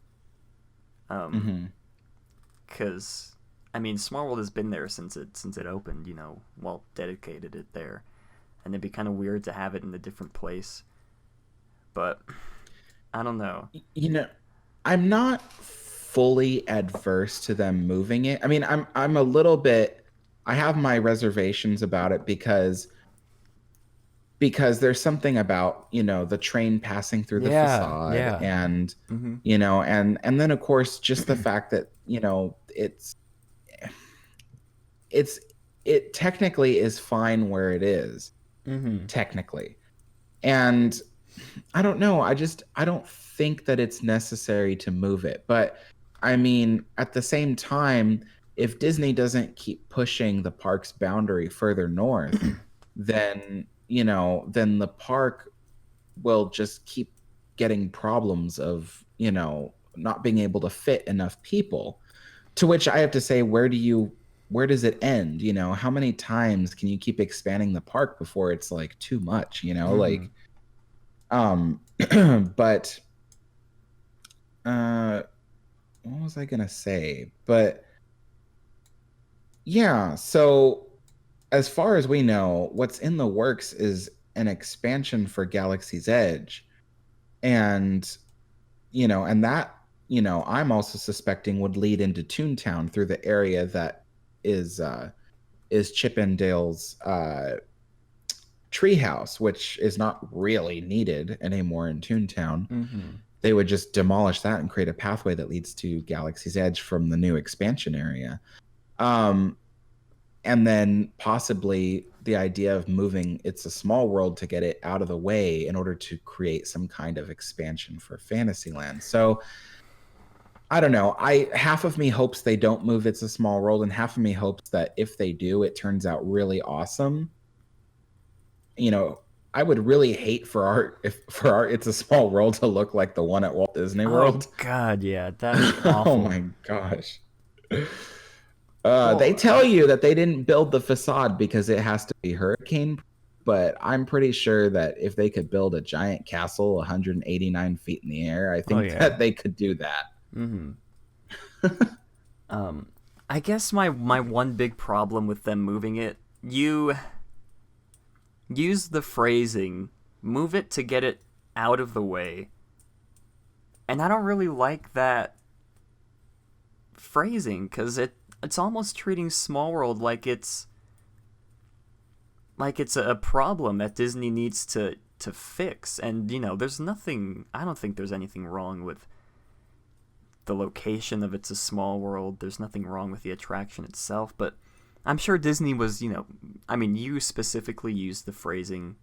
Because, Small World has been there since it opened, Walt dedicated it there. And it'd be kind of weird to have it in a different place. But, I don't know. I'm not fully adverse to them moving it. I'm a little bit, I have my reservations about it, because because there's something about, the train passing through the facade and, and then of course, just the fact that, it technically is fine where it is, technically. And I don't know. I don't think that it's necessary to move it. But I mean, at the same time, if Disney doesn't keep pushing the park's boundary further north, then, then the park will just keep getting problems of, not being able to fit enough people. To which I have to say, where does it end? How many times can you keep expanding the park before it's like too much, like, but, what was I going to say? But yeah, so as far as we know, what's in the works is an expansion for Galaxy's Edge. And, and that, I'm also suspecting would lead into Toontown through the area that is Chip and Dale's treehouse, which is not really needed anymore in Toontown. They would just demolish that and create a pathway that leads to Galaxy's Edge from the new expansion area. And then possibly the idea of moving It's a Small World to get it out of the way in order to create some kind of expansion for Fantasyland. So I don't know. Half of me hopes they don't move It's a Small World, and half of me hopes that if they do, it turns out really awesome. I would really hate for our It's a Small World to look like the one at Walt Disney World. Oh God, yeah, that's awful. Oh my gosh. They tell you that they didn't build the facade because it has to be hurricane, but I'm pretty sure that if they could build a giant castle 189 feet in the air, I think that they could do that. I guess my one big problem with them moving it, you use the phrasing, move it to get it out of the way. And I don't really like that phrasing, because it's almost treating Small World like it's a problem that Disney needs to fix. And, there's nothing, I don't think there's anything wrong with the location of It's a Small World. There's nothing wrong with the attraction itself, but I'm sure Disney was, you specifically used the phrasing,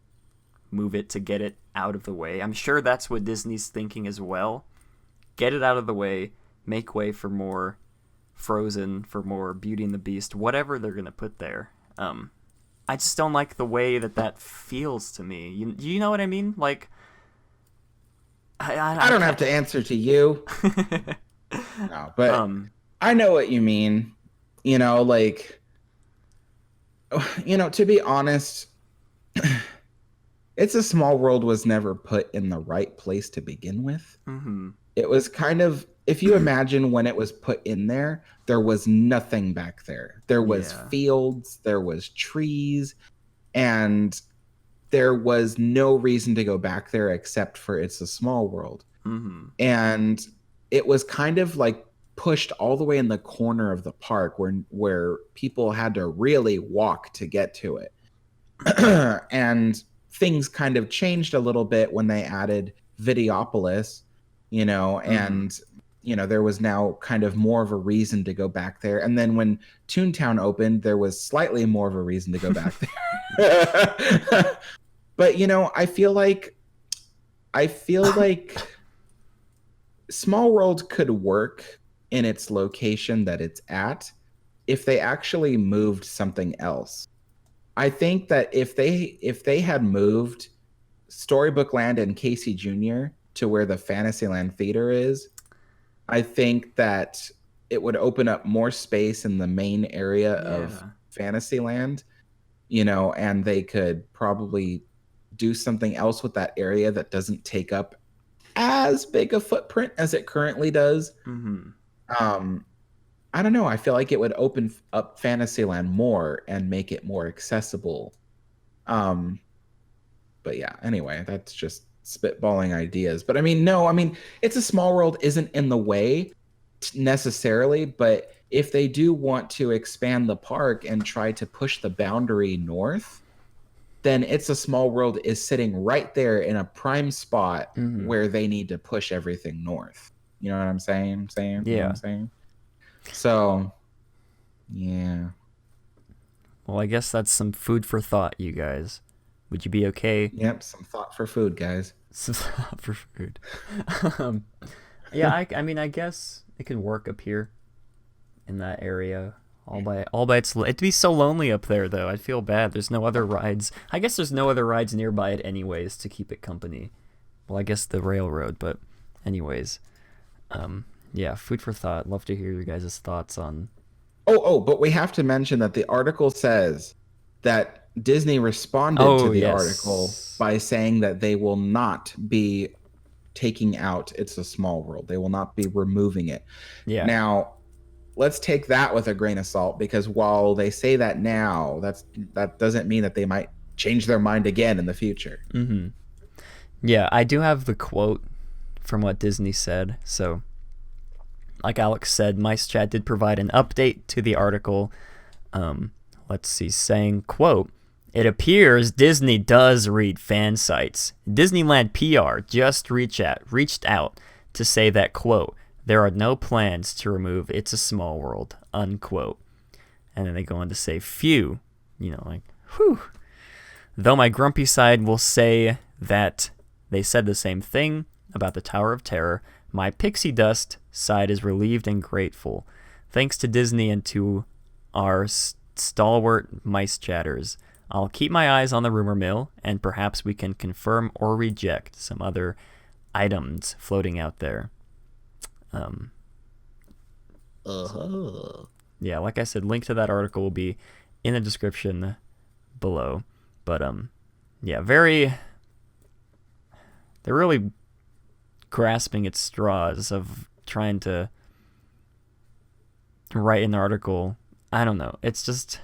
move it to get it out of the way. I'm sure that's what Disney's thinking as well. Get it out of the way, make way for more Frozen, for more Beauty and the Beast, whatever they're going to put there. I just don't like the way that feels to me. You know what I mean? Like, I don't have to answer to you. No, but I know what you mean. To be honest, It's a Small World was never put in the right place to begin with. It was kind of, if you imagine when it was put in there was nothing back there. There was fields, there was trees, and there was no reason to go back there except for It's a Small World. And it was kind of like pushed all the way in the corner of the park where people had to really walk to get to it. And things kind of changed a little bit when they added Videopolis, and there was now kind of more of a reason to go back there. And then when Toontown opened, there was slightly more of a reason to go back there. But I feel like Small World could work in its location that it's at if they actually moved something else. I think that if they had moved Storybook Land and Casey Jr. to where the Fantasyland Theater is, I think that it would open up more space in the main area of Fantasyland, and they could probably do something else with that area that doesn't take up as big a footprint as it currently does. I don't know. I feel like it would open up Fantasyland more and make it more accessible. But yeah, anyway, that's just spitballing ideas. But It's a Small World isn't in the way necessarily, but if they do want to expand the park and try to push the boundary north, then It's a Small World is sitting right there in a prime spot where they need to push everything north. You know what I'm saying? You know what I'm saying? So, yeah. Well, I guess that's some food for thought, you guys. Would you be okay? Yep, some thought for food, guys. Some thought for food. Yeah, I mean, I guess it could work up here in that area. All by it'd be so lonely up there, though. I'd feel bad. There's no other rides. I guess there's no other rides nearby it anyways to keep it company. Well, I guess the railroad, but anyways. Yeah, food for thought. Love to hear your guys' thoughts on... But we have to mention that the article says that Disney responded to the article by saying that they will not be taking out It's a Small World. They will not be removing it. Yeah. Now, let's take that with a grain of salt, because while they say that now, that doesn't mean that they might change their mind again in the future. Mm-hmm. Yeah, I do have the quote from what Disney said. So, like Alex said, MiceChat did provide an update to the article. Let's see, saying, quote, "It appears Disney does read fan sites. Disneyland PR just reached out to say that, quote, there are no plans to remove It's a Small World, unquote." And then they go on to say, phew, like, whew. Though my grumpy side will say that they said the same thing about the Tower of Terror, my pixie dust side is relieved and grateful. Thanks to Disney and to our stalwart mice chatters. I'll keep my eyes on the rumor mill, and perhaps we can confirm or reject some other items floating out there. Yeah, like I said, link to that article will be in the description below. But yeah, they're really grasping at straws of trying to write an article. I don't know. It's just,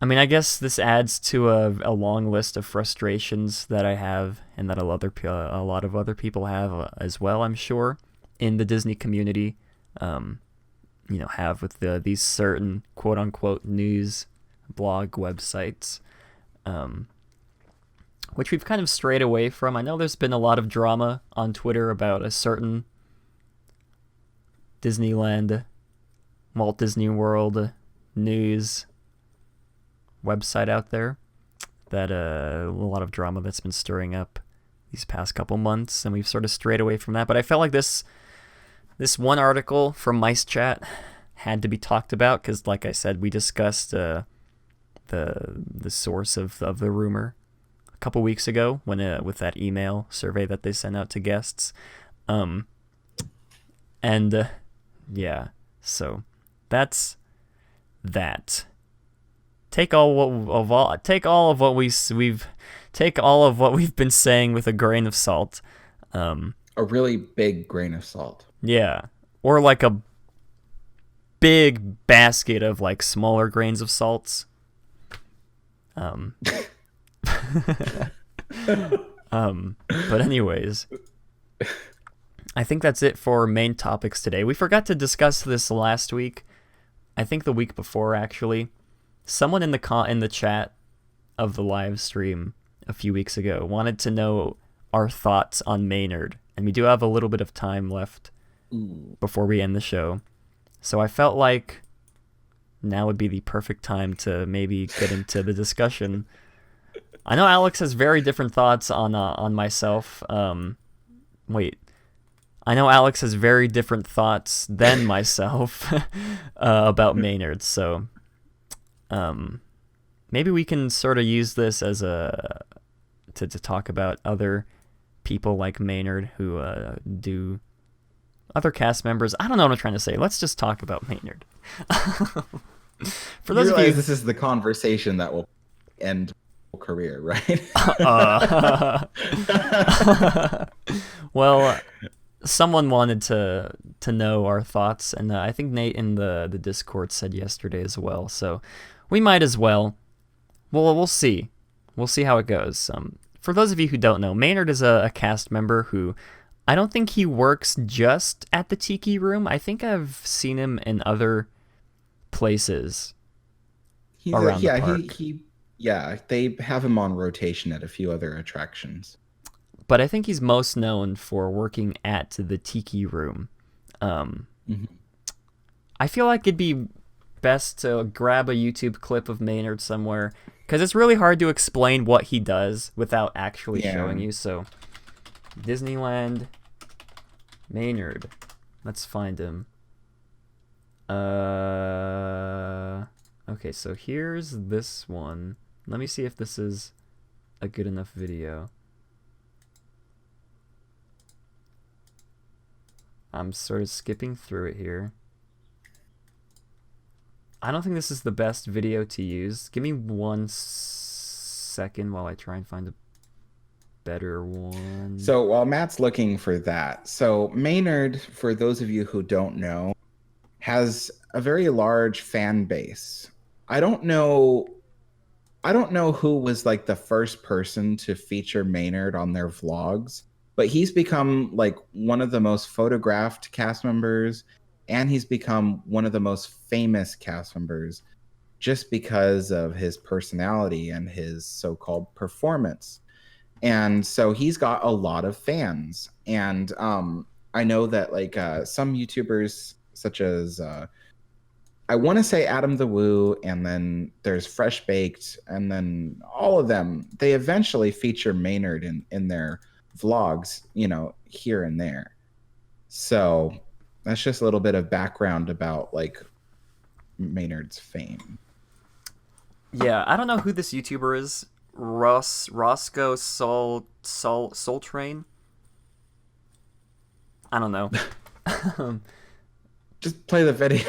I mean, I guess this adds to a long list of frustrations that I have, and that a lot of other people have as well, I'm sure, in the Disney community, have with these certain quote-unquote news blog websites, which we've kind of strayed away from. I know there's been a lot of drama on Twitter about a certain Disneyland, Walt Disney World news website out there, that a lot of drama that's been stirring up these past couple months, and we've sort of strayed away from that. But I felt like this one article from MiceChat had to be talked about, because, like I said, we discussed the source of the rumor a couple weeks ago when with that email survey that they sent out to guests, yeah. So that's that. Take all of what we've been saying with a grain of salt. A really big grain of salt. Yeah, or like a big basket of like smaller grains of salts. But anyways, I think that's it for main topics today. We forgot to discuss this last week. I think the week before, actually. Someone in the chat of the live stream a few weeks ago wanted to know our thoughts on Maynard, and we do have a little bit of time left before we end the show. So I felt like now would be the perfect time to maybe get into the discussion. I know Alex has very different thoughts on myself. I know Alex has very different thoughts than myself about Maynard, so maybe we can sort of use this as to talk about other people like Maynard who do other cast members. I don't know what I'm trying to say. Let's just talk about Maynard. For those of you, this is the conversation that will end career, right? Well, someone wanted to know our thoughts, and I think Nate in the Discord said yesterday as well. So we might as well. We'll see. We'll see how it goes. For those of you who don't know, Maynard is a cast member who I don't think he works just at the Tiki Room. I think I've seen him in other places around the park. Yeah, they have him on rotation at a few other attractions. But I think he's most known for working at the Tiki Room. Mhm. I feel like it'd be best to grab a YouTube clip of Maynard somewhere, because it's really hard to explain what he does without actually showing you. So, Disneyland Maynard. Let's find him. Okay, so here's this one. Let me see if this is a good enough video. I'm sort of skipping through it here. I don't think this is the best video to use. Give me 1 second while I try and find a better one. So while Matt's looking for that, so Maynard, for those of you who don't know, has a very large fan base. I don't know who was like the first person to feature Maynard on their vlogs, but he's become like one of the most photographed cast members, and he's become one of the most famous cast members just because of his personality and his so-called performance. And so he's got a lot of fans. And I know that like some YouTubers such as I want to say Adam the Woo, and then there's Fresh Baked, and then all of them, they eventually feature Maynard in their vlogs, you know, here and there. So that's just a little bit of background about like Maynard's fame. Yeah, I don't know who this YouTuber is. Roscoe Soul Train. I don't know. Just play the video.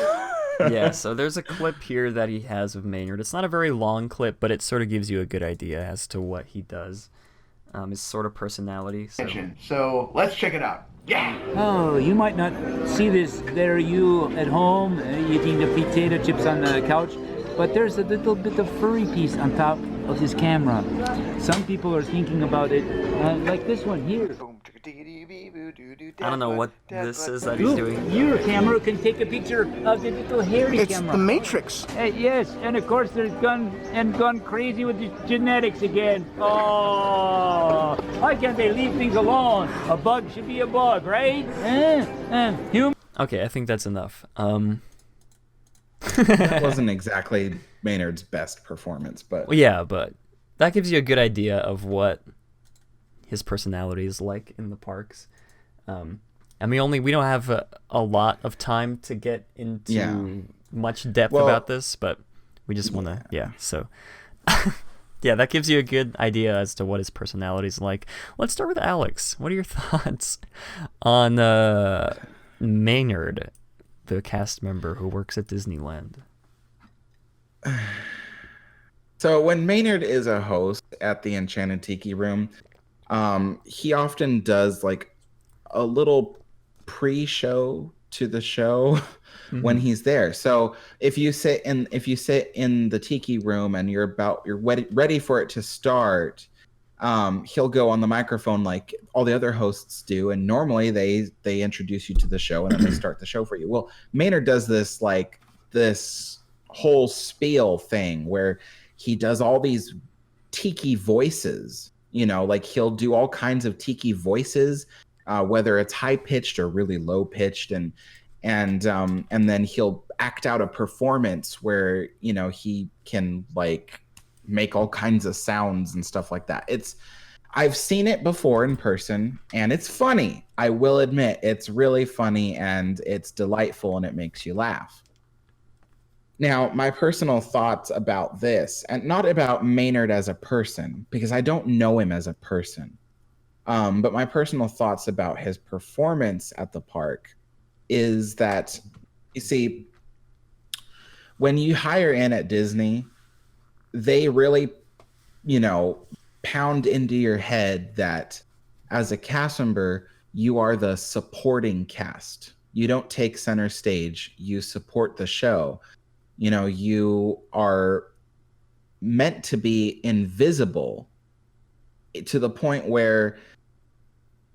Yeah, so there's a clip here that he has of Maynard. It's not a very long clip, but it sort of gives you a good idea as to what he does. His sort of personality. So let's check it out. Yeah. Oh, you might not see this. There, you at home eating the potato chips on the couch, but there's a little bit of furry piece on top of this camera. Some people are thinking about it, like this one here. I don't know what this is that he's doing. Your camera can take a picture of the little hairy camera. It's the Matrix. Yes, and of course there's gone crazy with the genetics again. Oh, why can't they leave things alone? A bug should be a bug, right? Okay, I think that's enough. That wasn't exactly Maynard's best performance, but Well, yeah, but that gives you a good idea of what his personality is like in the parks. And we don't have a lot of time to get into much depth about this, but we just want to, so yeah, that gives you a good idea as to what his personality is like. Let's start with Alex. What are your thoughts on Maynard, the cast member who works at Disneyland? So when Maynard is a host at the Enchanted Tiki Room, he often does like a little pre-show to the show when he's there. So if you sit in the Tiki Room and you're ready for it to start, he'll go on the microphone like all the other hosts do, and normally they introduce you to the show and then they start the show for you. Well, Maynard does this whole spiel thing where he does all these tiki voices, you know, like he'll do all kinds of tiki voices, whether it's high pitched or really low pitched, and then he'll act out a performance where, you know, he can like make all kinds of sounds and stuff like that. I've seen it before in person, and it's funny. I will admit, it's really funny and it's delightful and it makes you laugh. Now, my personal thoughts about this, and not about Maynard as a person, because I don't know him as a person, but my personal thoughts about his performance at the park is that, you see, when you hire in at Disney, they really, you know, pound into your head that as a cast member, you are the supporting cast. You don't take center stage, you support the show. You know, you are meant to be invisible to the point where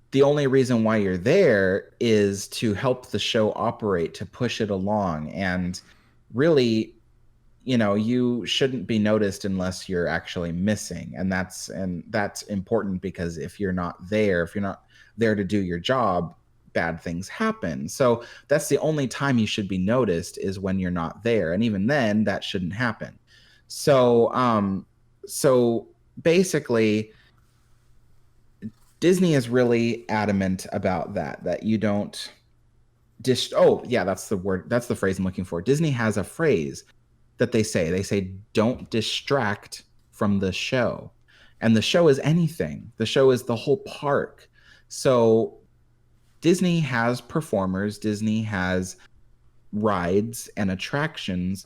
the only reason why you're there is to help the show operate, to push it along. And really, you shouldn't be noticed unless you're actually missing. And that's important, because if you're not there to do your job, bad things happen. So that's the only time you should be noticed, is when you're not there. And even then, that shouldn't happen. So basically, Disney is really adamant about that you don't that's the word, that's the phrase I'm looking for. Disney has a phrase that they say, don't distract from the show. And the show is anything. The show is the whole park. So Disney has performers, Disney has rides and attractions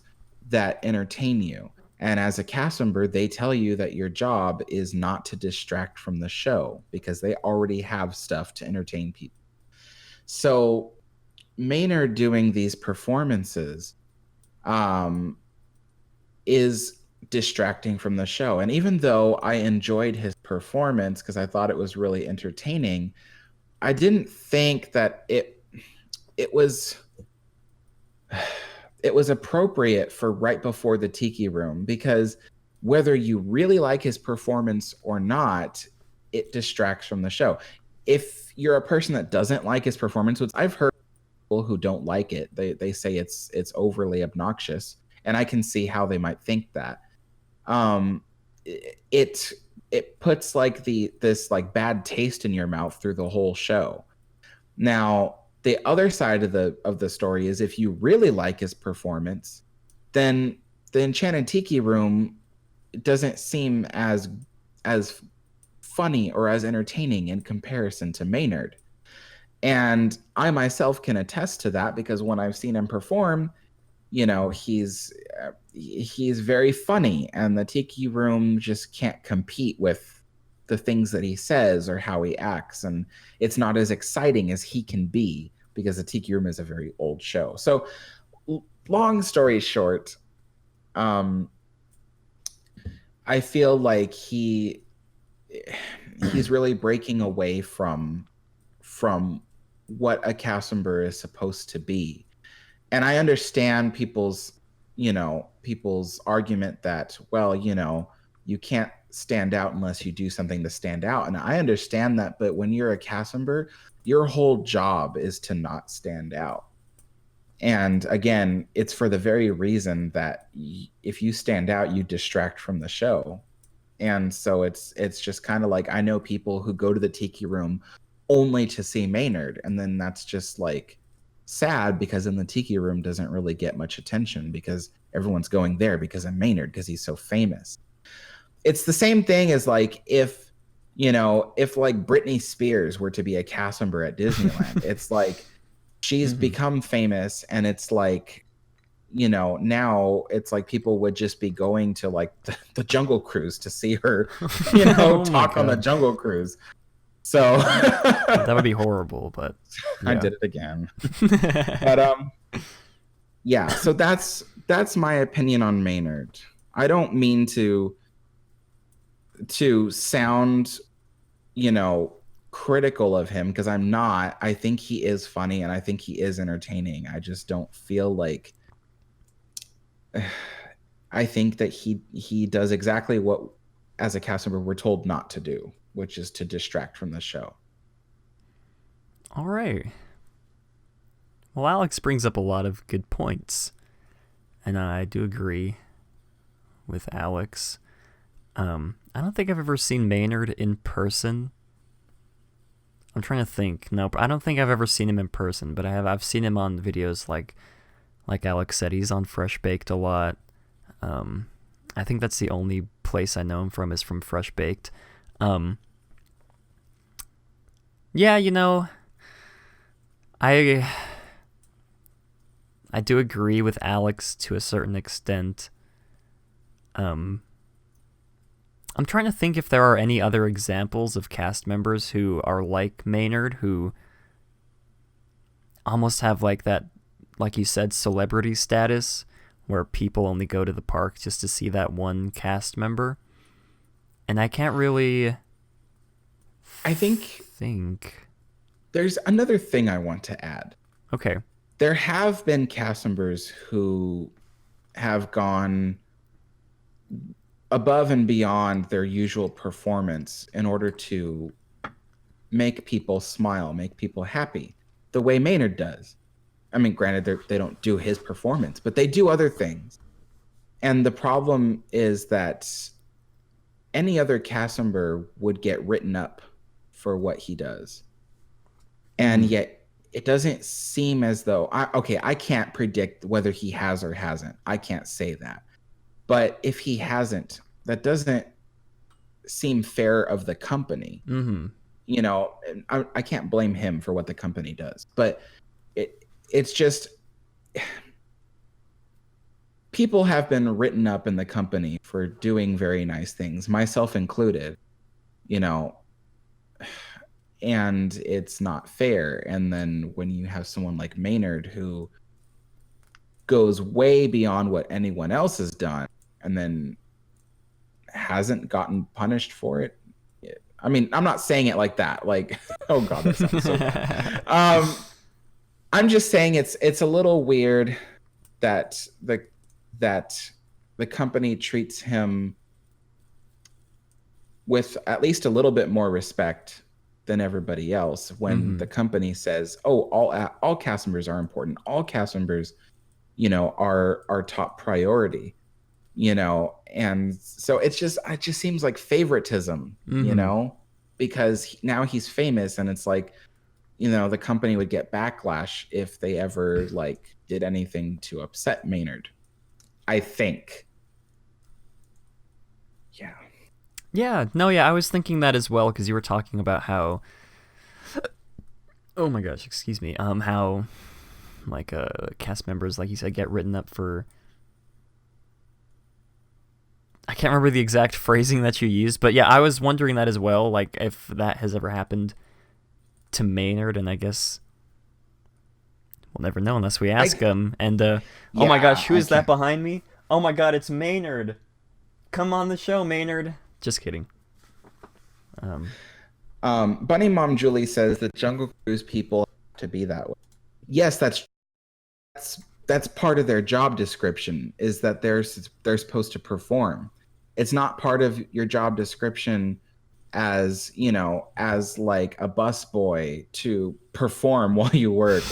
that entertain you. And as a cast member, they tell you that your job is not to distract from the show, because they already have stuff to entertain people. So Maynard doing these performances is distracting from the show. And even though I enjoyed his performance because I thought it was really entertaining, I didn't think that it was appropriate for right before the Tiki Room, because whether you really like his performance or not, it distracts from the show. If you're a person that doesn't like his performance, which I've heard people who don't like it, they say it's overly obnoxious, and I can see how they might think that. It puts like this like bad taste in your mouth through the whole show. Now, the other side of the story is, if you really like his performance, then the Enchanted Tiki Room doesn't seem as funny or as entertaining in comparison to Maynard. And I myself can attest to that, because when I've seen him perform, he's very funny, and the Tiki Room just can't compete with the things that he says or how he acts, and it's not as exciting as he can be, because the Tiki Room is a very old show. So long story short, I feel like he's really breaking away from what a cast member is supposed to be. And I understand people's argument that, well, you can't stand out unless you do something to stand out. And I understand that, but when you're a cast member, your whole job is to not stand out. And again, it's for the very reason that if you stand out, you distract from the show. And so it's just kind of like, I know people who go to the Tiki Room only to see Maynard, and then that's just like sad, because then the Tiki Room doesn't really get much attention, because everyone's going there because of Maynard, because he's so famous. It's the same thing as like if like Britney Spears were to be a cast member at Disneyland. It's like she's become famous, and it's like, now it's like people would just be going to like the Jungle Cruise to see her, Oh talk on the Jungle Cruise. So that would be horrible, but yeah. I did it again. But yeah, so that's my opinion on Maynard. I don't mean to sound, critical of him, because I'm not. I think he is funny, and I think he is entertaining. I just don't feel like I think that he does exactly what, as a cast member, we're told not to do, which is to distract from the show. All right. Well, Alex brings up a lot of good points, and I do agree with Alex. I don't think I've ever seen Maynard in person. I'm trying to think. Nope, I don't think I've ever seen him in person, but I've seen him on videos like Alex said. He's on Fresh Baked a lot. I think that's the only place I know him from, is from Fresh Baked. Yeah, I do agree with Alex to a certain extent. I'm trying to think if there are any other examples of cast members who are like Maynard, who almost have like that, like you said, celebrity status, where people only go to the park just to see that one cast member. And I can't really think. There's another thing I want to add. Okay. There have been cast members who have gone above and beyond their usual performance in order to make people smile, make people happy, the way Maynard does. I mean, granted, they don't do his performance, but they do other things. And the problem is that any other cast member would get written up for what he does. And yet it doesn't seem as though, I can't predict whether he has or hasn't. I can't say that. But if he hasn't, that doesn't seem fair of the company. Mm-hmm. You know, I can't blame him for what the company does. But it's just, people have been written up in the company for doing very nice things, myself included, you know, and it's not fair. And then when you have someone like Maynard who goes way beyond what anyone else has done and then hasn't gotten punished for it. I mean, I'm not saying it like that. Like, oh God, that sounds so bad. I'm just saying it's a little weird that the company treats him with at least a little bit more respect than everybody else when the company says, oh, all cast members are important. All cast members, you know, are our top priority, you know? And so it just seems like favoritism, you know, because now he's famous and it's like, you know, the company would get backlash if they ever like did anything to upset Maynard, I think. Yeah. Yeah, no, yeah, I was thinking that as well because you were talking about how, oh my gosh, excuse me, how like cast members, like you said, get written up for, I can't remember the exact phrasing that you used, but yeah, I was wondering that as well, like if that has ever happened to Maynard, and I guess we'll never know unless we ask him. And oh my gosh, who is that behind me? Oh my God, it's Maynard. Come on the show, Maynard. Just kidding. Bunny Mom Julie says the Jungle Cruise people have to be that way. Yes, that's part of their job description, is that they're supposed to perform. It's not part of your job description as, you know, as like a busboy to perform while you work,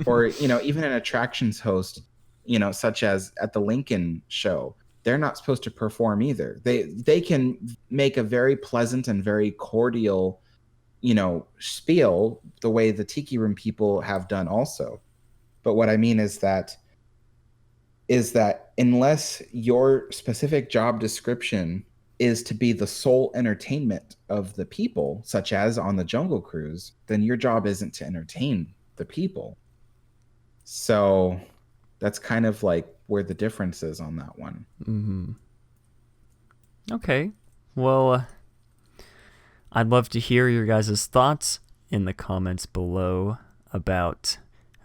or you know, even an attractions host, you know, such as at the Lincoln show. They're not supposed to perform either. They can make a very pleasant and very cordial, you know, spiel the way the Tiki Room people have done also. But what I mean is that unless your specific job description is to be the sole entertainment of the people, such as on the Jungle Cruise, then your job isn't to entertain the people. So that's kind of like where the difference is on that one. Okay. Well, I'd love to hear your guys' thoughts in the comments below about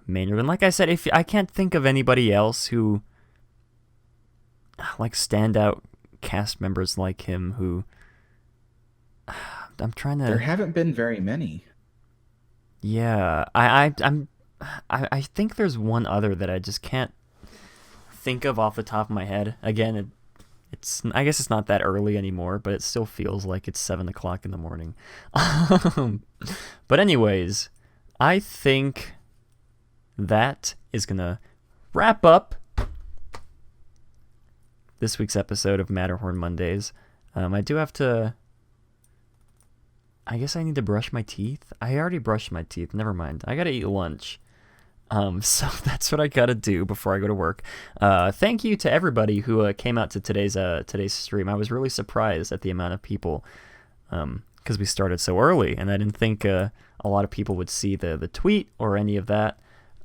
Maynard. And like I said, if I can't think of anybody else who like standout cast members like him who I'm trying to. There haven't been very many. Yeah, I think there's one other that I just can't think of off the top of my head. Again, it's I guess it's not that early anymore, but it still feels like it's 7 o'clock in the morning. But anyways, I think that is gonna wrap up this week's episode of Matterhorn Mondays. I do have to. I guess I need to brush my teeth. I already brushed my teeth. Never mind. I gotta eat lunch. So that's what I gotta do before I go to work. Thank you to everybody who came out to today's stream. I was really surprised at the amount of people, because we started so early, and I didn't think a lot of people would see the tweet or any of that.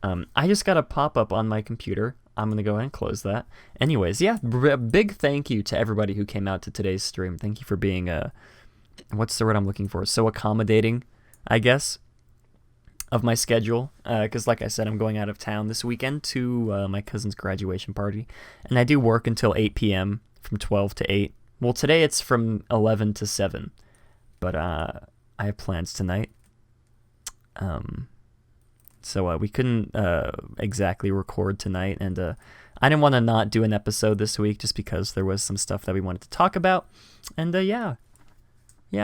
I just got a pop-up on my computer. I'm gonna go ahead and close that. Anyways, yeah, a big thank you to everybody who came out to today's stream. Thank you for being what's the word I'm looking for? So accommodating, I guess, of my schedule. Because like I said, I'm going out of town this weekend to my cousin's graduation party. And I do work until 8 p.m. from 12 to 8. Well, today it's from 11 to 7. But I have plans tonight. So we couldn't exactly record tonight, and I didn't want to not do an episode this week just because there was some stuff that we wanted to talk about. And yeah,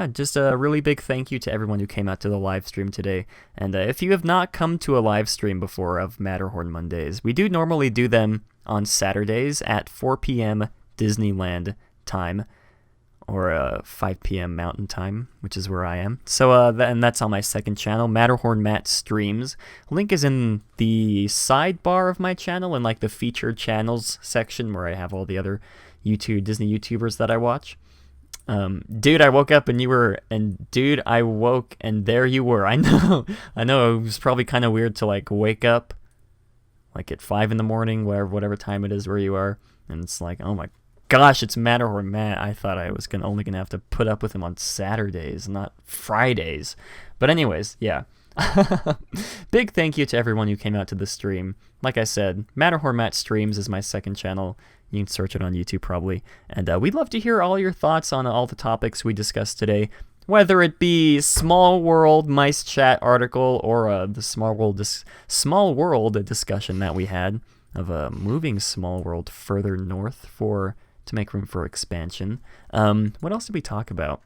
just a really big thank you to everyone who came out to the live stream today. And if you have not come to a live stream before of Matterhorn Mondays, we do normally do them on Saturdays at 4 p.m. Disneyland time, or 5 p.m. Mountain Time, which is where I am. So, and that's on my second channel, Matterhorn Matt Streams. Link is in the sidebar of my channel, in like the featured channels section where I have all the other Disney YouTubers that I watch. Dude, I woke up and you were, and dude, I woke and there you were. I know, it was probably kind of weird to like wake up like at 5 in the morning, whatever time it is where you are, and it's like, oh my gosh, it's Matterhorn Matt. I thought I was only gonna have to put up with him on Saturdays, not Fridays. But anyways, yeah. Big thank you to everyone who came out to the stream. Like I said, Matterhorn Matt Streams is my second channel. You can search it on YouTube probably. And we'd love to hear all your thoughts on all the topics we discussed today, whether it be Small World Mice Chat article or the Small World discussion that we had of moving Small World further north to make room for expansion. What else did we talk about?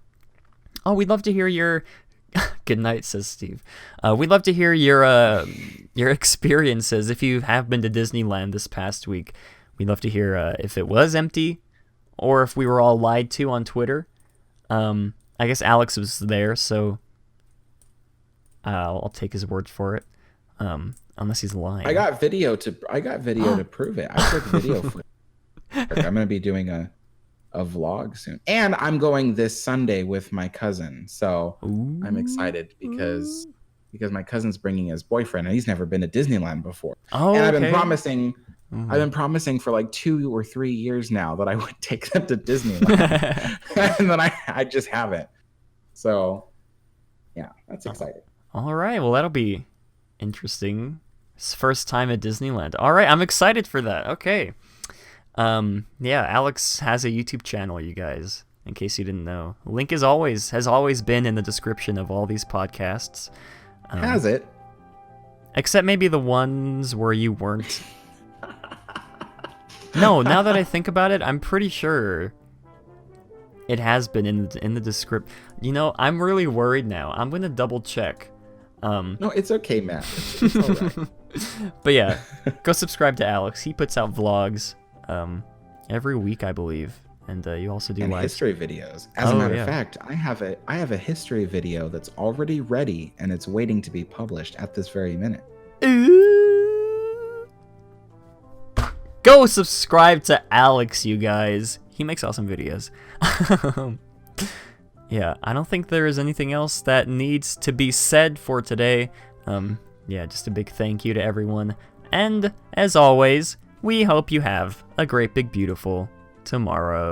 Oh, we'd love to hear your... Good night, says Steve. We'd love to hear your experiences if you have been to Disneyland this past week. We'd love to hear if it was empty or if we were all lied to on Twitter. I guess Alex was there, so I'll take his word for it. Unless he's lying. I got video to prove it. I took video for it. I'm going to be doing a vlog soon. And I'm going this Sunday with my cousin. So Ooh. I'm excited because my cousin's bringing his boyfriend and he's never been to Disneyland before. Oh, and I've okay. been promising for like 2 or 3 years now that I would take them to Disneyland. And then I just haven't. So yeah, that's exciting. All right. Well, that'll be interesting. It's first time at Disneyland. All right. I'm excited for that. Okay. Yeah, Alex has a YouTube channel, you guys, in case you didn't know. Link has always been in the description of all these podcasts. Has it? Except maybe the ones where you weren't. No, now that I think about it, I'm pretty sure it has been in the description. You know, I'm really worried now. I'm going to double check. No, it's okay, Matt. It's all right. But yeah, go subscribe to Alex. He puts out vlogs every week, I believe, and you also do live history videos. As a matter of fact, I have a history video that's already ready and it's waiting to be published at this very minute. Ooh. Go subscribe to Alex, you guys. He makes awesome videos. Yeah, I don't think there is anything else that needs to be said for today. Yeah, just a big thank you to everyone, and as always, we hope you have a great big beautiful tomorrow.